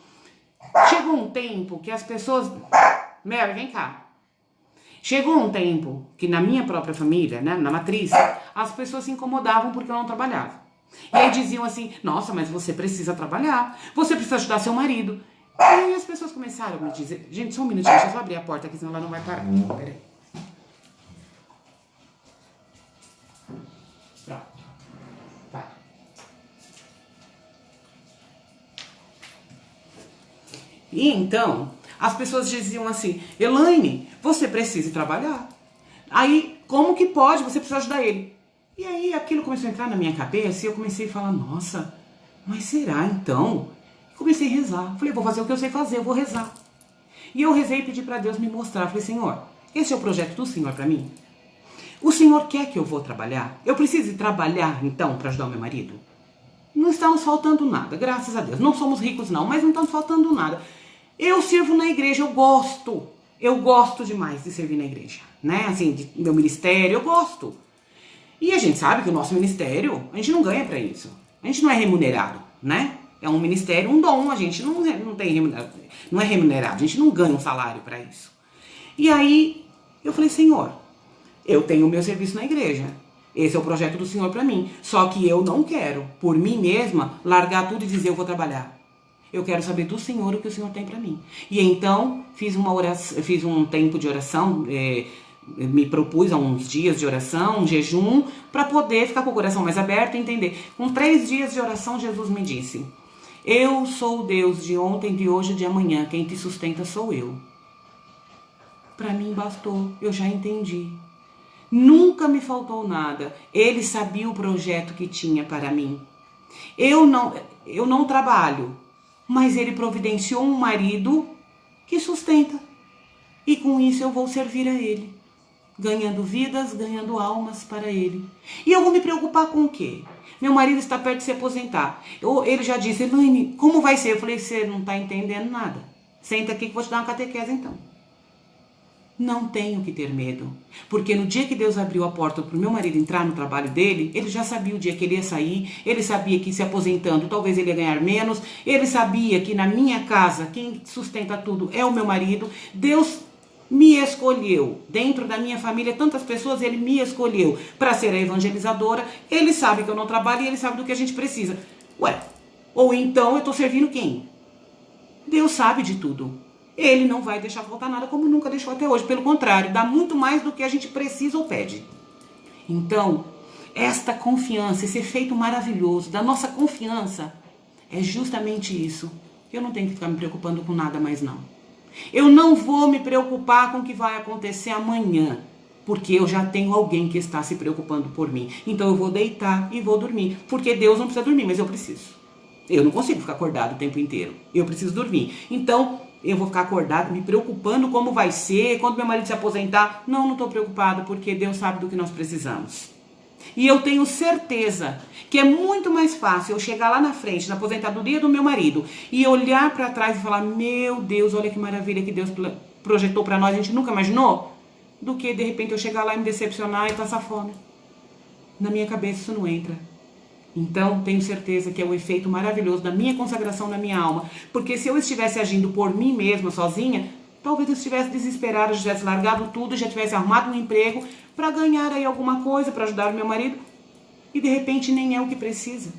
chegou um tempo que as pessoas... Mary, vem cá. Chegou um tempo que na minha própria família, né, na matriz, as pessoas se incomodavam porque eu não trabalhava. E aí diziam assim, nossa, mas você precisa trabalhar. Você precisa ajudar seu marido. E aí as pessoas começaram a me dizer... Gente, só um minutinho, deixa eu só abrir a porta aqui, senão ela não vai parar. Peraí. Pronto. Vai. E então, as pessoas diziam assim, Elaine, você precisa trabalhar. Aí, como que pode? Você precisa ajudar ele. E aí aquilo começou a entrar na minha cabeça e eu comecei a falar, nossa, mas será então? Comecei a rezar. Falei, vou fazer o que eu sei fazer, eu vou rezar. E eu rezei e pedi para Deus me mostrar. Falei, Senhor, esse é o projeto do Senhor para mim? O Senhor quer que eu vou trabalhar? Eu preciso ir trabalhar, então, para ajudar o meu marido? Não estamos faltando nada, graças a Deus. Não somos ricos, não, mas não estamos faltando nada. Eu sirvo na igreja, eu gosto demais de servir na igreja, né? Assim, do meu ministério, eu gosto. E a gente sabe que o nosso ministério, a gente não ganha para isso. A gente não é remunerado, né? É um ministério, um dom, a gente não tem remunerado, não é remunerado, a gente não ganha um salário para isso. E aí eu falei, Senhor, eu tenho o meu serviço na igreja. Esse é o projeto do Senhor para mim. Só que eu não quero, por mim mesma, largar tudo e dizer eu vou trabalhar. Eu quero saber do Senhor o que o Senhor tem para mim. E então fiz um tempo de oração, me propus a uns dias de oração, um jejum, para poder ficar com o coração mais aberto e entender. Com 3 dias de oração, Jesus me disse: eu sou o Deus de ontem, de hoje e de amanhã. Quem te sustenta sou eu. Para mim bastou, eu já entendi. Nunca me faltou nada. Ele sabia o projeto que tinha para mim. Eu não trabalho, mas ele providenciou um marido que sustenta. E com isso eu vou servir a ele, ganhando vidas, ganhando almas para ele. E eu vou me preocupar com o quê? Meu marido está perto de se aposentar. Ele já disse, Elaine, como vai ser? Eu falei, você não está entendendo nada. Senta aqui que eu vou te dar uma catequese então. Não tenho que ter medo, porque no dia que Deus abriu a porta para o meu marido entrar no trabalho dele, ele já sabia o dia que ele ia sair, ele sabia que se aposentando talvez ele ia ganhar menos, ele sabia que na minha casa quem sustenta tudo é o meu marido. Deus me escolheu, dentro da minha família, tantas pessoas, ele me escolheu para ser a evangelizadora. Ele sabe que eu não trabalho e ele sabe do que a gente precisa. Ué, ou então eu estou servindo quem? Deus sabe de tudo. Ele não vai deixar faltar nada como nunca deixou até hoje. Pelo contrário, dá muito mais do que a gente precisa ou pede. Então, esta confiança, esse efeito maravilhoso da nossa confiança é justamente isso. Eu não tenho que ficar me preocupando com nada mais não. Eu não vou me preocupar com o que vai acontecer amanhã, porque eu já tenho alguém que está se preocupando por mim. Então eu vou deitar e vou dormir, porque Deus não precisa dormir, mas eu preciso. Eu não consigo ficar acordado o tempo inteiro. Eu preciso dormir. Então, eu vou ficar acordado, me preocupando como vai ser, quando meu marido se aposentar. Não estou preocupada, porque Deus sabe do que nós precisamos. E eu tenho certeza que é muito mais fácil eu chegar lá na frente, na aposentadoria do meu marido, e olhar para trás e falar, meu Deus, olha que maravilha que Deus projetou para nós, a gente nunca imaginou, do que de repente eu chegar lá e me decepcionar e passar fome. Na minha cabeça isso não entra. Então, tenho certeza que é o efeito maravilhoso da minha consagração na minha alma. Porque se eu estivesse agindo por mim mesma, sozinha, talvez eu estivesse desesperada, já tivesse largado tudo, já tivesse arrumado um emprego para ganhar aí alguma coisa, para ajudar o meu marido. E de repente nem é o que precisa.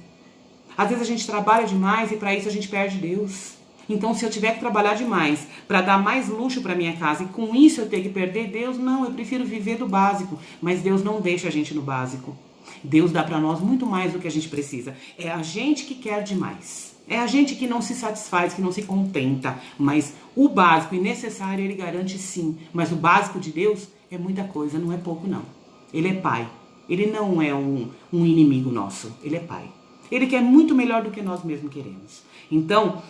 Às vezes a gente trabalha demais e para isso a gente perde Deus. Então, se eu tiver que trabalhar demais para dar mais luxo para minha casa e com isso eu ter que perder Deus, não, eu prefiro viver do básico. Mas Deus não deixa a gente no básico. Deus dá para nós muito mais do que a gente precisa. É a gente que quer demais. É a gente que não se satisfaz, que não se contenta. Mas o básico e necessário ele garante sim. Mas o básico de Deus é muita coisa, não é pouco não. Ele é Pai. Ele não é um inimigo nosso. Ele é Pai. Ele quer muito melhor do que nós mesmos queremos. Então,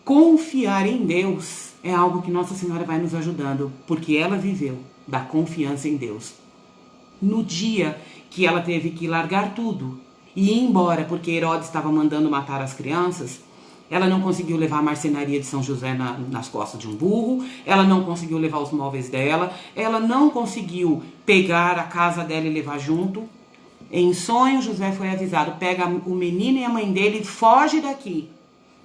confiar em Deus é algo que Nossa Senhora vai nos ajudando. Porque ela viveu da confiança em Deus. No dia que ela teve que largar tudo e ir embora porque Herodes estava mandando matar as crianças, ela não conseguiu levar a marcenaria de São José nas costas de um burro, ela não conseguiu levar os móveis dela, ela não conseguiu pegar a casa dela e levar junto. Em sonho, José foi avisado, pega o menino e a mãe dele e foge daqui.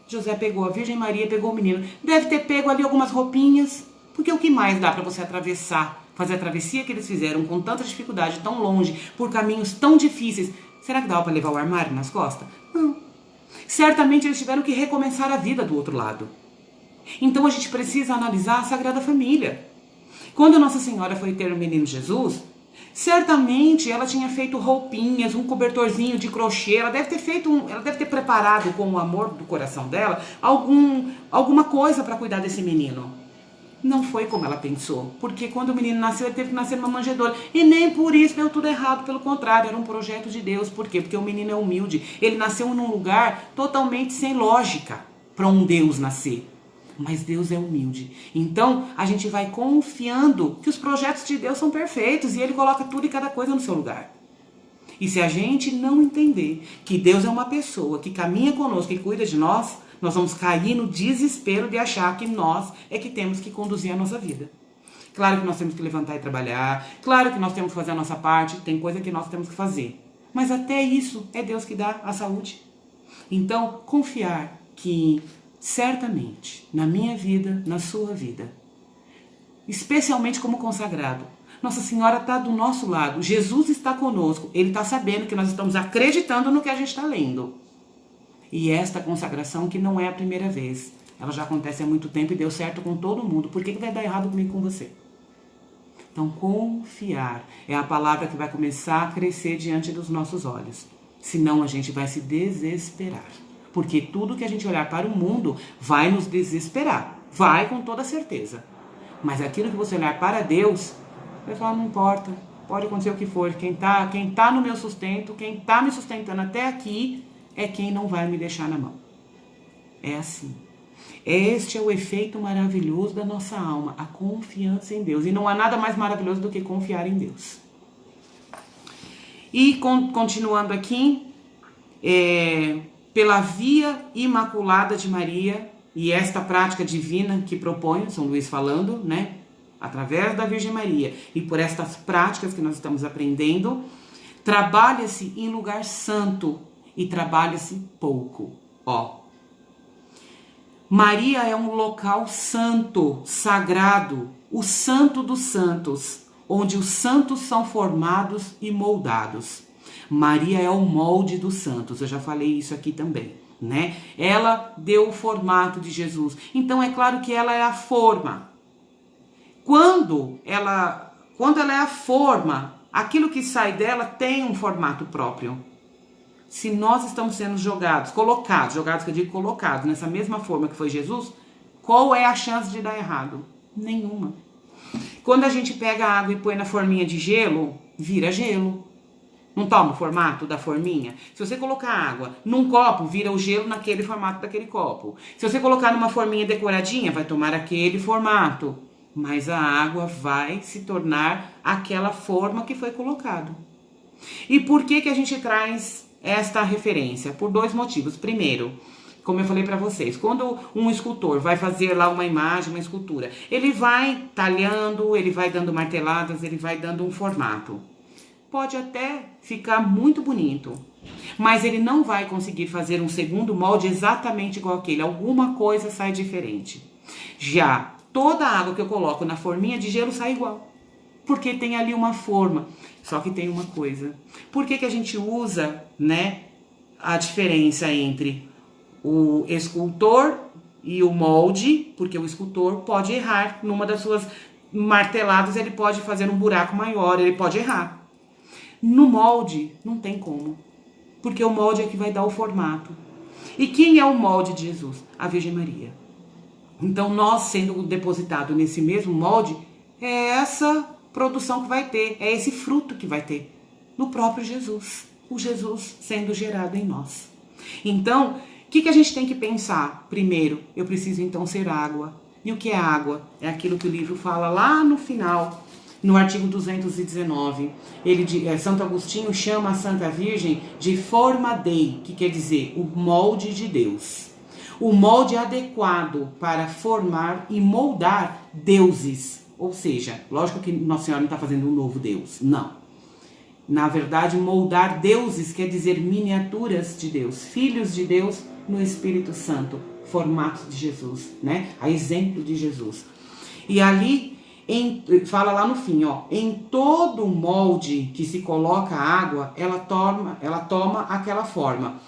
José pegou a Virgem Maria, pegou o menino, deve ter pego ali algumas roupinhas, porque o que mais dá para você atravessar? Fazer a travessia que eles fizeram com tanta dificuldade, tão longe, por caminhos tão difíceis. Será que dava para levar o armário nas costas? Não. Certamente eles tiveram que recomeçar a vida do outro lado. Então a gente precisa analisar a Sagrada Família. Quando Nossa Senhora foi ter o menino Jesus, certamente ela tinha feito roupinhas, um cobertorzinho de crochê, ela deve ter preparado com o amor do coração dela alguma coisa para cuidar desse menino. Não foi como ela pensou, porque quando o menino nasceu, ele teve que nascer numa manjedoura. E nem por isso deu tudo errado, pelo contrário, era um projeto de Deus. Por quê? Porque o menino é humilde. Ele nasceu num lugar totalmente sem lógica para um Deus nascer. Mas Deus é humilde. Então, a gente vai confiando que os projetos de Deus são perfeitos e Ele coloca tudo e cada coisa no seu lugar. E se a gente não entender que Deus é uma pessoa que caminha conosco e cuida de nós vamos cair no desespero de achar que nós é que temos que conduzir a nossa vida. Claro que nós temos que levantar e trabalhar. Claro que nós temos que fazer a nossa parte. Tem coisa que nós temos que fazer. Mas até isso é Deus que dá a saúde. Então, confiar que certamente na minha vida, na sua vida, especialmente como consagrado, Nossa Senhora está do nosso lado. Jesus está conosco. Ele está sabendo que nós estamos acreditando no que a gente está lendo. E esta consagração que não é a primeira vez. Ela já acontece há muito tempo e deu certo com todo mundo. Por que vai dar errado comigo e com você? Então, confiar é a palavra que vai começar a crescer diante dos nossos olhos. Senão a gente vai se desesperar. Porque tudo que a gente olhar para o mundo vai nos desesperar. Vai com toda certeza. Mas aquilo que você olhar para Deus, vai falar, não importa. Pode acontecer o que for. Quem tá no meu sustento, quem está me sustentando até aqui, é quem não vai me deixar na mão. É assim. Este é o efeito maravilhoso da nossa alma, a confiança em Deus. E não há nada mais maravilhoso do que confiar em Deus. E continuando aqui, pela via imaculada de Maria, e esta prática divina que propõe, São Luís falando, né? Através da Virgem Maria, e por estas práticas que nós estamos aprendendo, trabalha-se em lugar santo e trabalha-se pouco. Maria é um local santo, sagrado, o santo dos santos, onde os santos são formados e moldados. Maria é o molde dos santos, eu já falei isso aqui também, né? Ela deu o formato de Jesus, então é claro que ela é a forma. Quando ela é a forma, aquilo que sai dela tem um formato próprio. Se nós estamos sendo colocados que eu digo colocados, nessa mesma forma que foi Jesus, qual é a chance de dar errado? Nenhuma. Quando a gente pega a água e põe na forminha de gelo, vira gelo. Não toma o formato da forminha? Se você colocar água num copo, vira o gelo naquele formato daquele copo. Se você colocar numa forminha decoradinha, vai tomar aquele formato. Mas a água vai se tornar aquela forma que foi colocado. E por que a gente traz esta referência? Por dois motivos. Primeiro, como eu falei para vocês, quando um escultor vai fazer lá uma imagem, uma escultura, ele vai talhando, ele vai dando marteladas, ele vai dando um formato. Pode até ficar muito bonito, mas ele não vai conseguir fazer um segundo molde exatamente igual aquele. Alguma coisa sai diferente. Já toda a água que eu coloco na forminha de gelo sai igual, porque tem ali uma forma. Só que tem uma coisa. Por que a gente usa, né, a diferença entre o escultor e o molde? Porque o escultor pode errar numa das suas marteladas, ele pode fazer um buraco maior, ele pode errar. No molde, não tem como. Porque o molde é que vai dar o formato. E quem é o molde de Jesus? A Virgem Maria. Então, nós sendo depositado nesse mesmo molde, é essa produção que vai ter, é esse fruto que vai ter no próprio Jesus, o Jesus sendo gerado em nós. Então, o que a gente tem que pensar? Primeiro, eu preciso então ser água. E o que é água? É aquilo que o livro fala lá no final, no artigo 219. Santo Agostinho chama a Santa Virgem de forma Dei, que quer dizer o molde de Deus. O molde adequado para formar e moldar deuses. Ou seja, lógico que Nossa Senhora não está fazendo um novo Deus, não. Na verdade, moldar deuses quer dizer miniaturas de Deus, filhos de Deus no Espírito Santo, formato de Jesus, né? A exemplo de Jesus. E ali, fala lá no fim, em todo molde que se coloca água, ela toma aquela forma.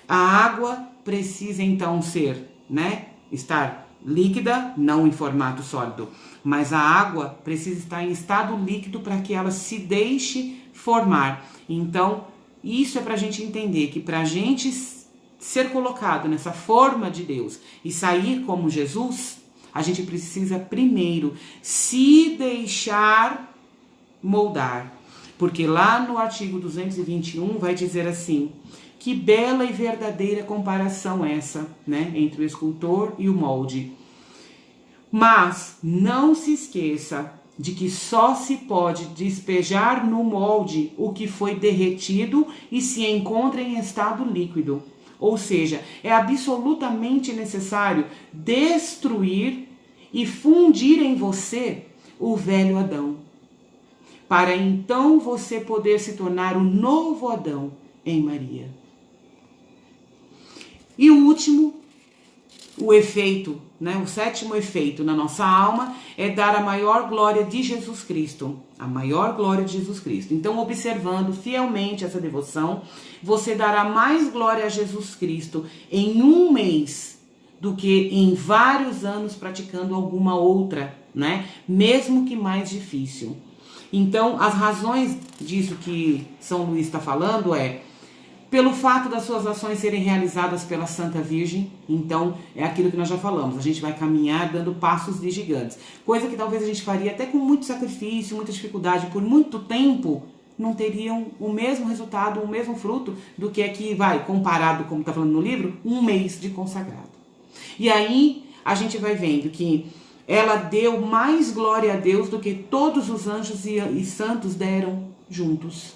A água precisa então ser, né? Estar líquida, não em formato sólido, mas a água precisa estar em estado líquido para que ela se deixe formar. Então, isso é para a gente entender que para a gente ser colocado nessa forma de Deus e sair como Jesus, a gente precisa primeiro se deixar moldar. Porque lá no artigo 221 vai dizer assim: que bela e verdadeira comparação essa, né, entre o escultor e o molde. Mas não se esqueça de que só se pode despejar no molde o que foi derretido e se encontra em estado líquido. Ou seja, é absolutamente necessário destruir e fundir em você o velho Adão, para então você poder se tornar o novo Adão em Maria. E o último, o efeito, né, o sétimo efeito na nossa alma é dar a maior glória de Jesus Cristo. A maior glória de Jesus Cristo. Então, observando fielmente essa devoção, você dará mais glória a Jesus Cristo em um mês do que em vários anos praticando alguma outra, né? Mesmo que mais difícil. Então, as razões disso que São Luís está falando é pelo fato das suas ações serem realizadas pela Santa Virgem. Então, é aquilo que nós já falamos, a gente vai caminhar dando passos de gigantes. Coisa que talvez a gente faria até com muito sacrifício, muita dificuldade, por muito tempo, não teriam o mesmo resultado, o mesmo fruto do que aqui vai, comparado, como está falando no livro, um mês de consagrado. E aí, a gente vai vendo que ela deu mais glória a Deus do que todos os anjos e santos deram juntos.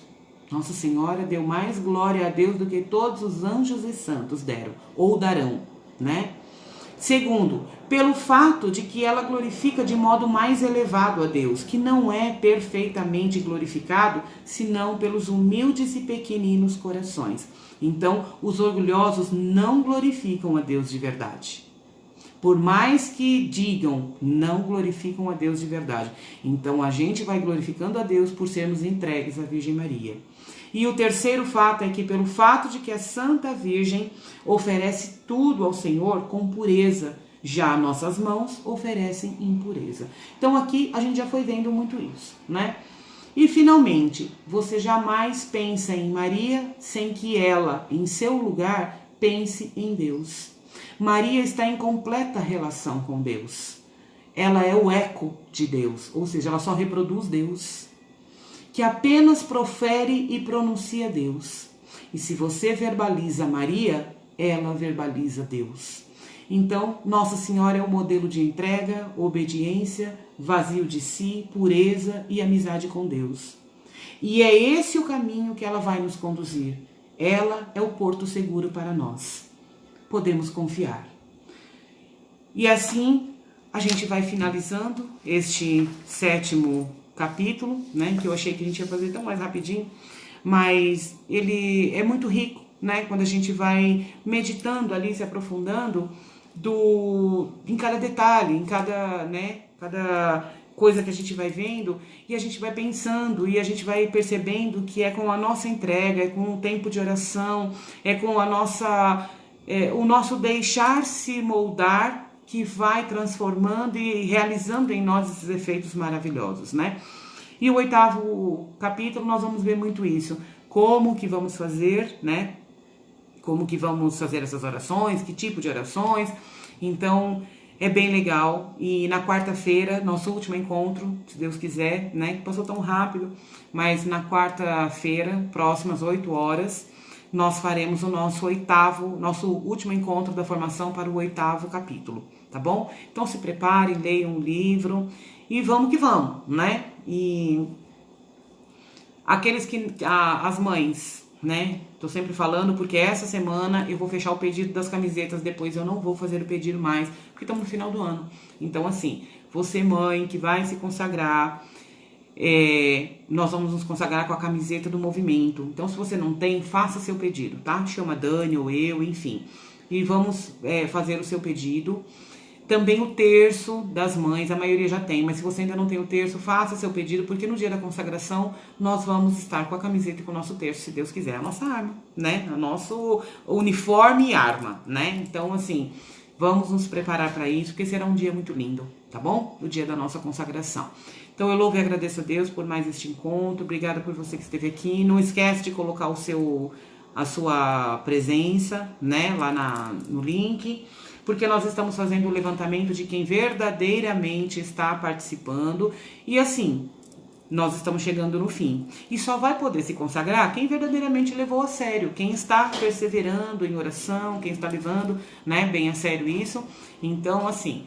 Nossa Senhora deu mais glória a Deus do que todos os anjos e santos deram, ou darão, né? Segundo, pelo fato de que ela glorifica de modo mais elevado a Deus, que não é perfeitamente glorificado, senão pelos humildes e pequeninos corações. Então, os orgulhosos não glorificam a Deus de verdade. Por mais que digam, não glorificam a Deus de verdade. Então, a gente vai glorificando a Deus por sermos entregues à Virgem Maria. E o terceiro fato é que pelo fato de que a Santa Virgem oferece tudo ao Senhor com pureza, já nossas mãos oferecem impureza. Então aqui a gente já foi vendo muito isso, né? E finalmente, você jamais pensa em Maria sem que ela, em seu lugar, pense em Deus. Maria está em completa relação com Deus. Ela é o eco de Deus, ou seja, ela só reproduz Deus, que apenas profere e pronuncia Deus. E se você verbaliza Maria, ela verbaliza Deus. Então, Nossa Senhora é o modelo de entrega, obediência, vazio de si, pureza e amizade com Deus. E é esse o caminho que ela vai nos conduzir. Ela é o porto seguro para nós. Podemos confiar. E assim, a gente vai finalizando este sétimo capítulo, né, que eu achei que a gente ia fazer tão mais rapidinho, mas ele é muito rico, né, quando a gente vai meditando ali, se aprofundando em cada detalhe, em cada coisa que a gente vai vendo, e a gente vai pensando, e a gente vai percebendo que é com a nossa entrega, é com o tempo de oração, é com a nossa, o nosso deixar-se moldar, que vai transformando e realizando em nós esses efeitos maravilhosos, né? E o oitavo capítulo nós vamos ver muito isso. Como que vamos fazer, né? Como que vamos fazer essas orações, que tipo de orações. Então, é bem legal. E na quarta-feira, nosso último encontro, se Deus quiser, né? Que passou tão rápido, mas na quarta-feira, próximas 8 horas, nós faremos o nosso último encontro da formação para o 8º capítulo, tá bom? Então se preparem, leiam um livro e vamos que vamos, né? E aqueles as mães, né? Tô sempre falando porque essa semana eu vou fechar o pedido das camisetas, depois eu não vou fazer o pedido mais, porque estamos no final do ano. Então assim, você mãe que vai se consagrar, nós vamos nos consagrar com a camiseta do movimento. Então, se você não tem, faça seu pedido, tá? Chama a Dani ou eu, enfim. E vamos fazer o seu pedido. Também o terço das mães, a maioria já tem, mas se você ainda não tem o terço, faça seu pedido, porque no dia da consagração nós vamos estar com a camiseta e com o nosso terço, se Deus quiser, a nossa arma, né? O nosso uniforme e arma, né? Então, assim, vamos nos preparar para isso, porque será um dia muito lindo, tá bom? O dia da nossa consagração. Então eu louvo e agradeço a Deus por mais este encontro. Obrigada por você que esteve aqui. Não esquece de colocar a sua presença, né, lá no link, porque nós estamos fazendo o levantamento de quem verdadeiramente está participando. E assim, nós estamos chegando no fim. E só vai poder se consagrar quem verdadeiramente levou a sério, quem está perseverando em oração, quem está levando, né, bem a sério isso. Então, assim,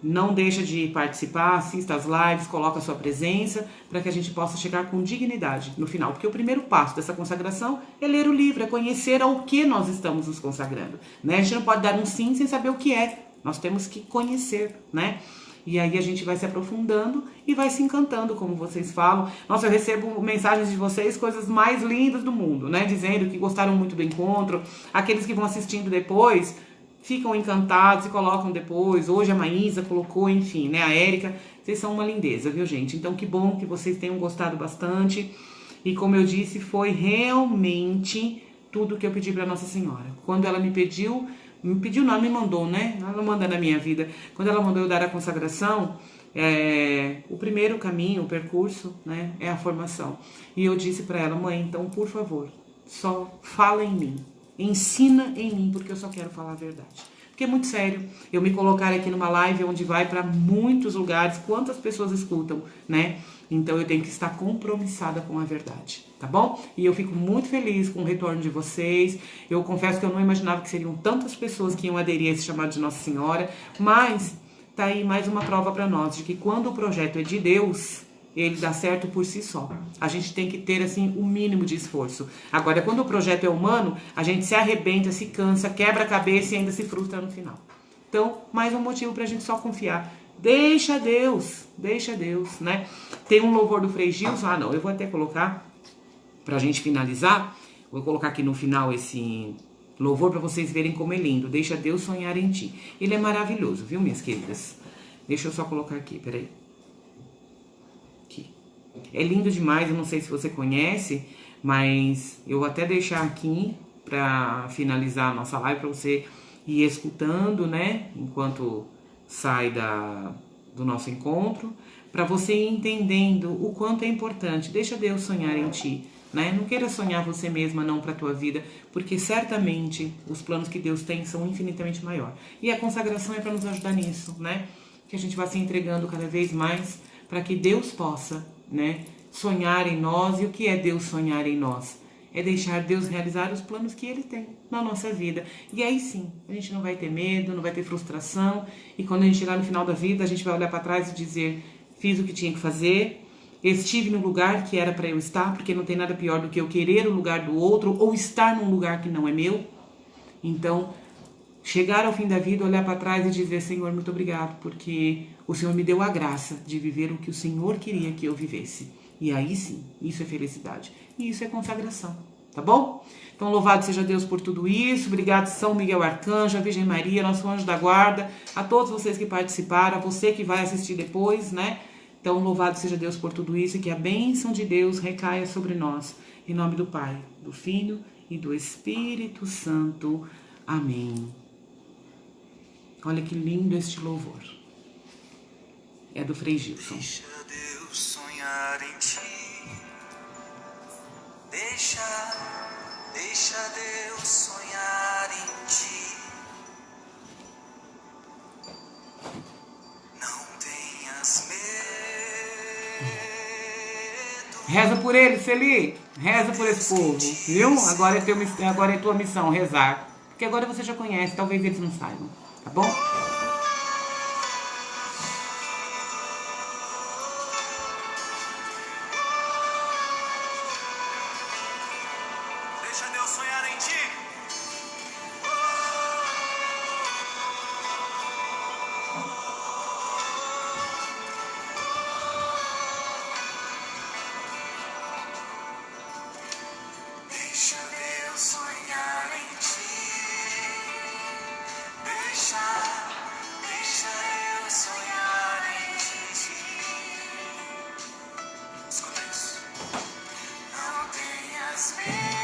não deixa de participar, assista às lives, coloca a sua presença, para que a gente possa chegar com dignidade no final. Porque o primeiro passo dessa consagração é ler o livro, é conhecer ao que nós estamos nos consagrando, né? A gente não pode dar um sim sem saber o que é. Nós temos que conhecer, né? E aí a gente vai se aprofundando e vai se encantando, como vocês falam. Nossa, eu recebo mensagens de vocês, coisas mais lindas do mundo, né? Dizendo que gostaram muito do encontro. Aqueles que vão assistindo depois ficam encantados e colocam depois. Hoje a Maísa colocou, enfim, né? A Érica. Vocês são uma lindeza, viu, gente? Então que bom que vocês tenham gostado bastante. E como eu disse, foi realmente tudo que eu pedi para Nossa Senhora. Quando ela me pediu não, me mandou, né? Ela manda na minha vida. Quando ela mandou eu dar a consagração, o primeiro caminho, o percurso, né, é a formação. E eu disse para ela, mãe, então, por favor, só fala em mim. Ensina em mim, porque eu só quero falar a verdade. Porque é muito sério eu me colocar aqui numa live onde vai para muitos lugares, quantas pessoas escutam, né? Então eu tenho que estar compromissada com a verdade, tá bom? E eu fico muito feliz com o retorno de vocês. Eu confesso que eu não imaginava que seriam tantas pessoas que iam aderir a esse chamado de Nossa Senhora, mas tá aí mais uma prova para nós de que quando o projeto é de Deus, ele dá certo por si só. A gente tem que ter, assim, o mínimo de esforço. Agora, quando o projeto é humano, a gente se arrebenta, se cansa, quebra a cabeça e ainda se frustra no final. Então, mais um motivo pra gente só confiar. Deixa Deus, né? Tem um louvor do Frei Gilson, eu vou até colocar, pra gente finalizar, vou colocar aqui no final esse louvor pra vocês verem como é lindo. Deixa Deus sonhar em ti. Ele é maravilhoso, viu, minhas queridas? Deixa eu só colocar aqui, peraí. É lindo demais, eu não sei se você conhece, mas eu vou até deixar aqui para finalizar a nossa live, para você ir escutando, né, enquanto sai do nosso encontro, para você ir entendendo o quanto é importante. Deixa Deus sonhar em ti, né? Não queira sonhar você mesma não para a tua vida, porque certamente os planos que Deus tem são infinitamente maiores. E a consagração é para nos ajudar nisso, né? Que a gente vá se entregando cada vez mais para que Deus possa, né, sonhar em nós. E o que é Deus sonhar em nós? É deixar Deus realizar os planos que Ele tem na nossa vida. E aí sim, a gente não vai ter medo, não vai ter frustração. E quando a gente chegar no final da vida, a gente vai olhar para trás e dizer, fiz o que tinha que fazer, estive no lugar que era para eu estar, porque não tem nada pior do que eu querer o lugar do outro ou estar num lugar que não é meu. Então, chegar ao fim da vida, olhar para trás e dizer, Senhor, muito obrigado, porque o Senhor me deu a graça de viver o que o Senhor queria que eu vivesse. E aí sim, isso é felicidade. E isso é consagração, tá bom? Então, louvado seja Deus por tudo isso. Obrigado, São Miguel Arcanjo, a Virgem Maria, nosso anjo da guarda, a todos vocês que participaram, a você que vai assistir depois, né? Então, louvado seja Deus por tudo isso e que a bênção de Deus recaia sobre nós. Em nome do Pai, do Filho e do Espírito Santo. Amém. Olha que lindo este louvor. É do Frei Gilson. Deixa Deus sonhar em ti. Deixa Deus sonhar em ti. Não tenhas medo. Reza por ele, Celi. Reza por esse povo, viu? Agora é tua missão, rezar. Porque agora você já conhece, talvez eles não saibam, tá bom? Deixa Deus sonhar em ti. Deixa Deus sonhar em ti. Deixa Deus sonhar em ti. Escuta isso. Não tenhas medo.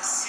se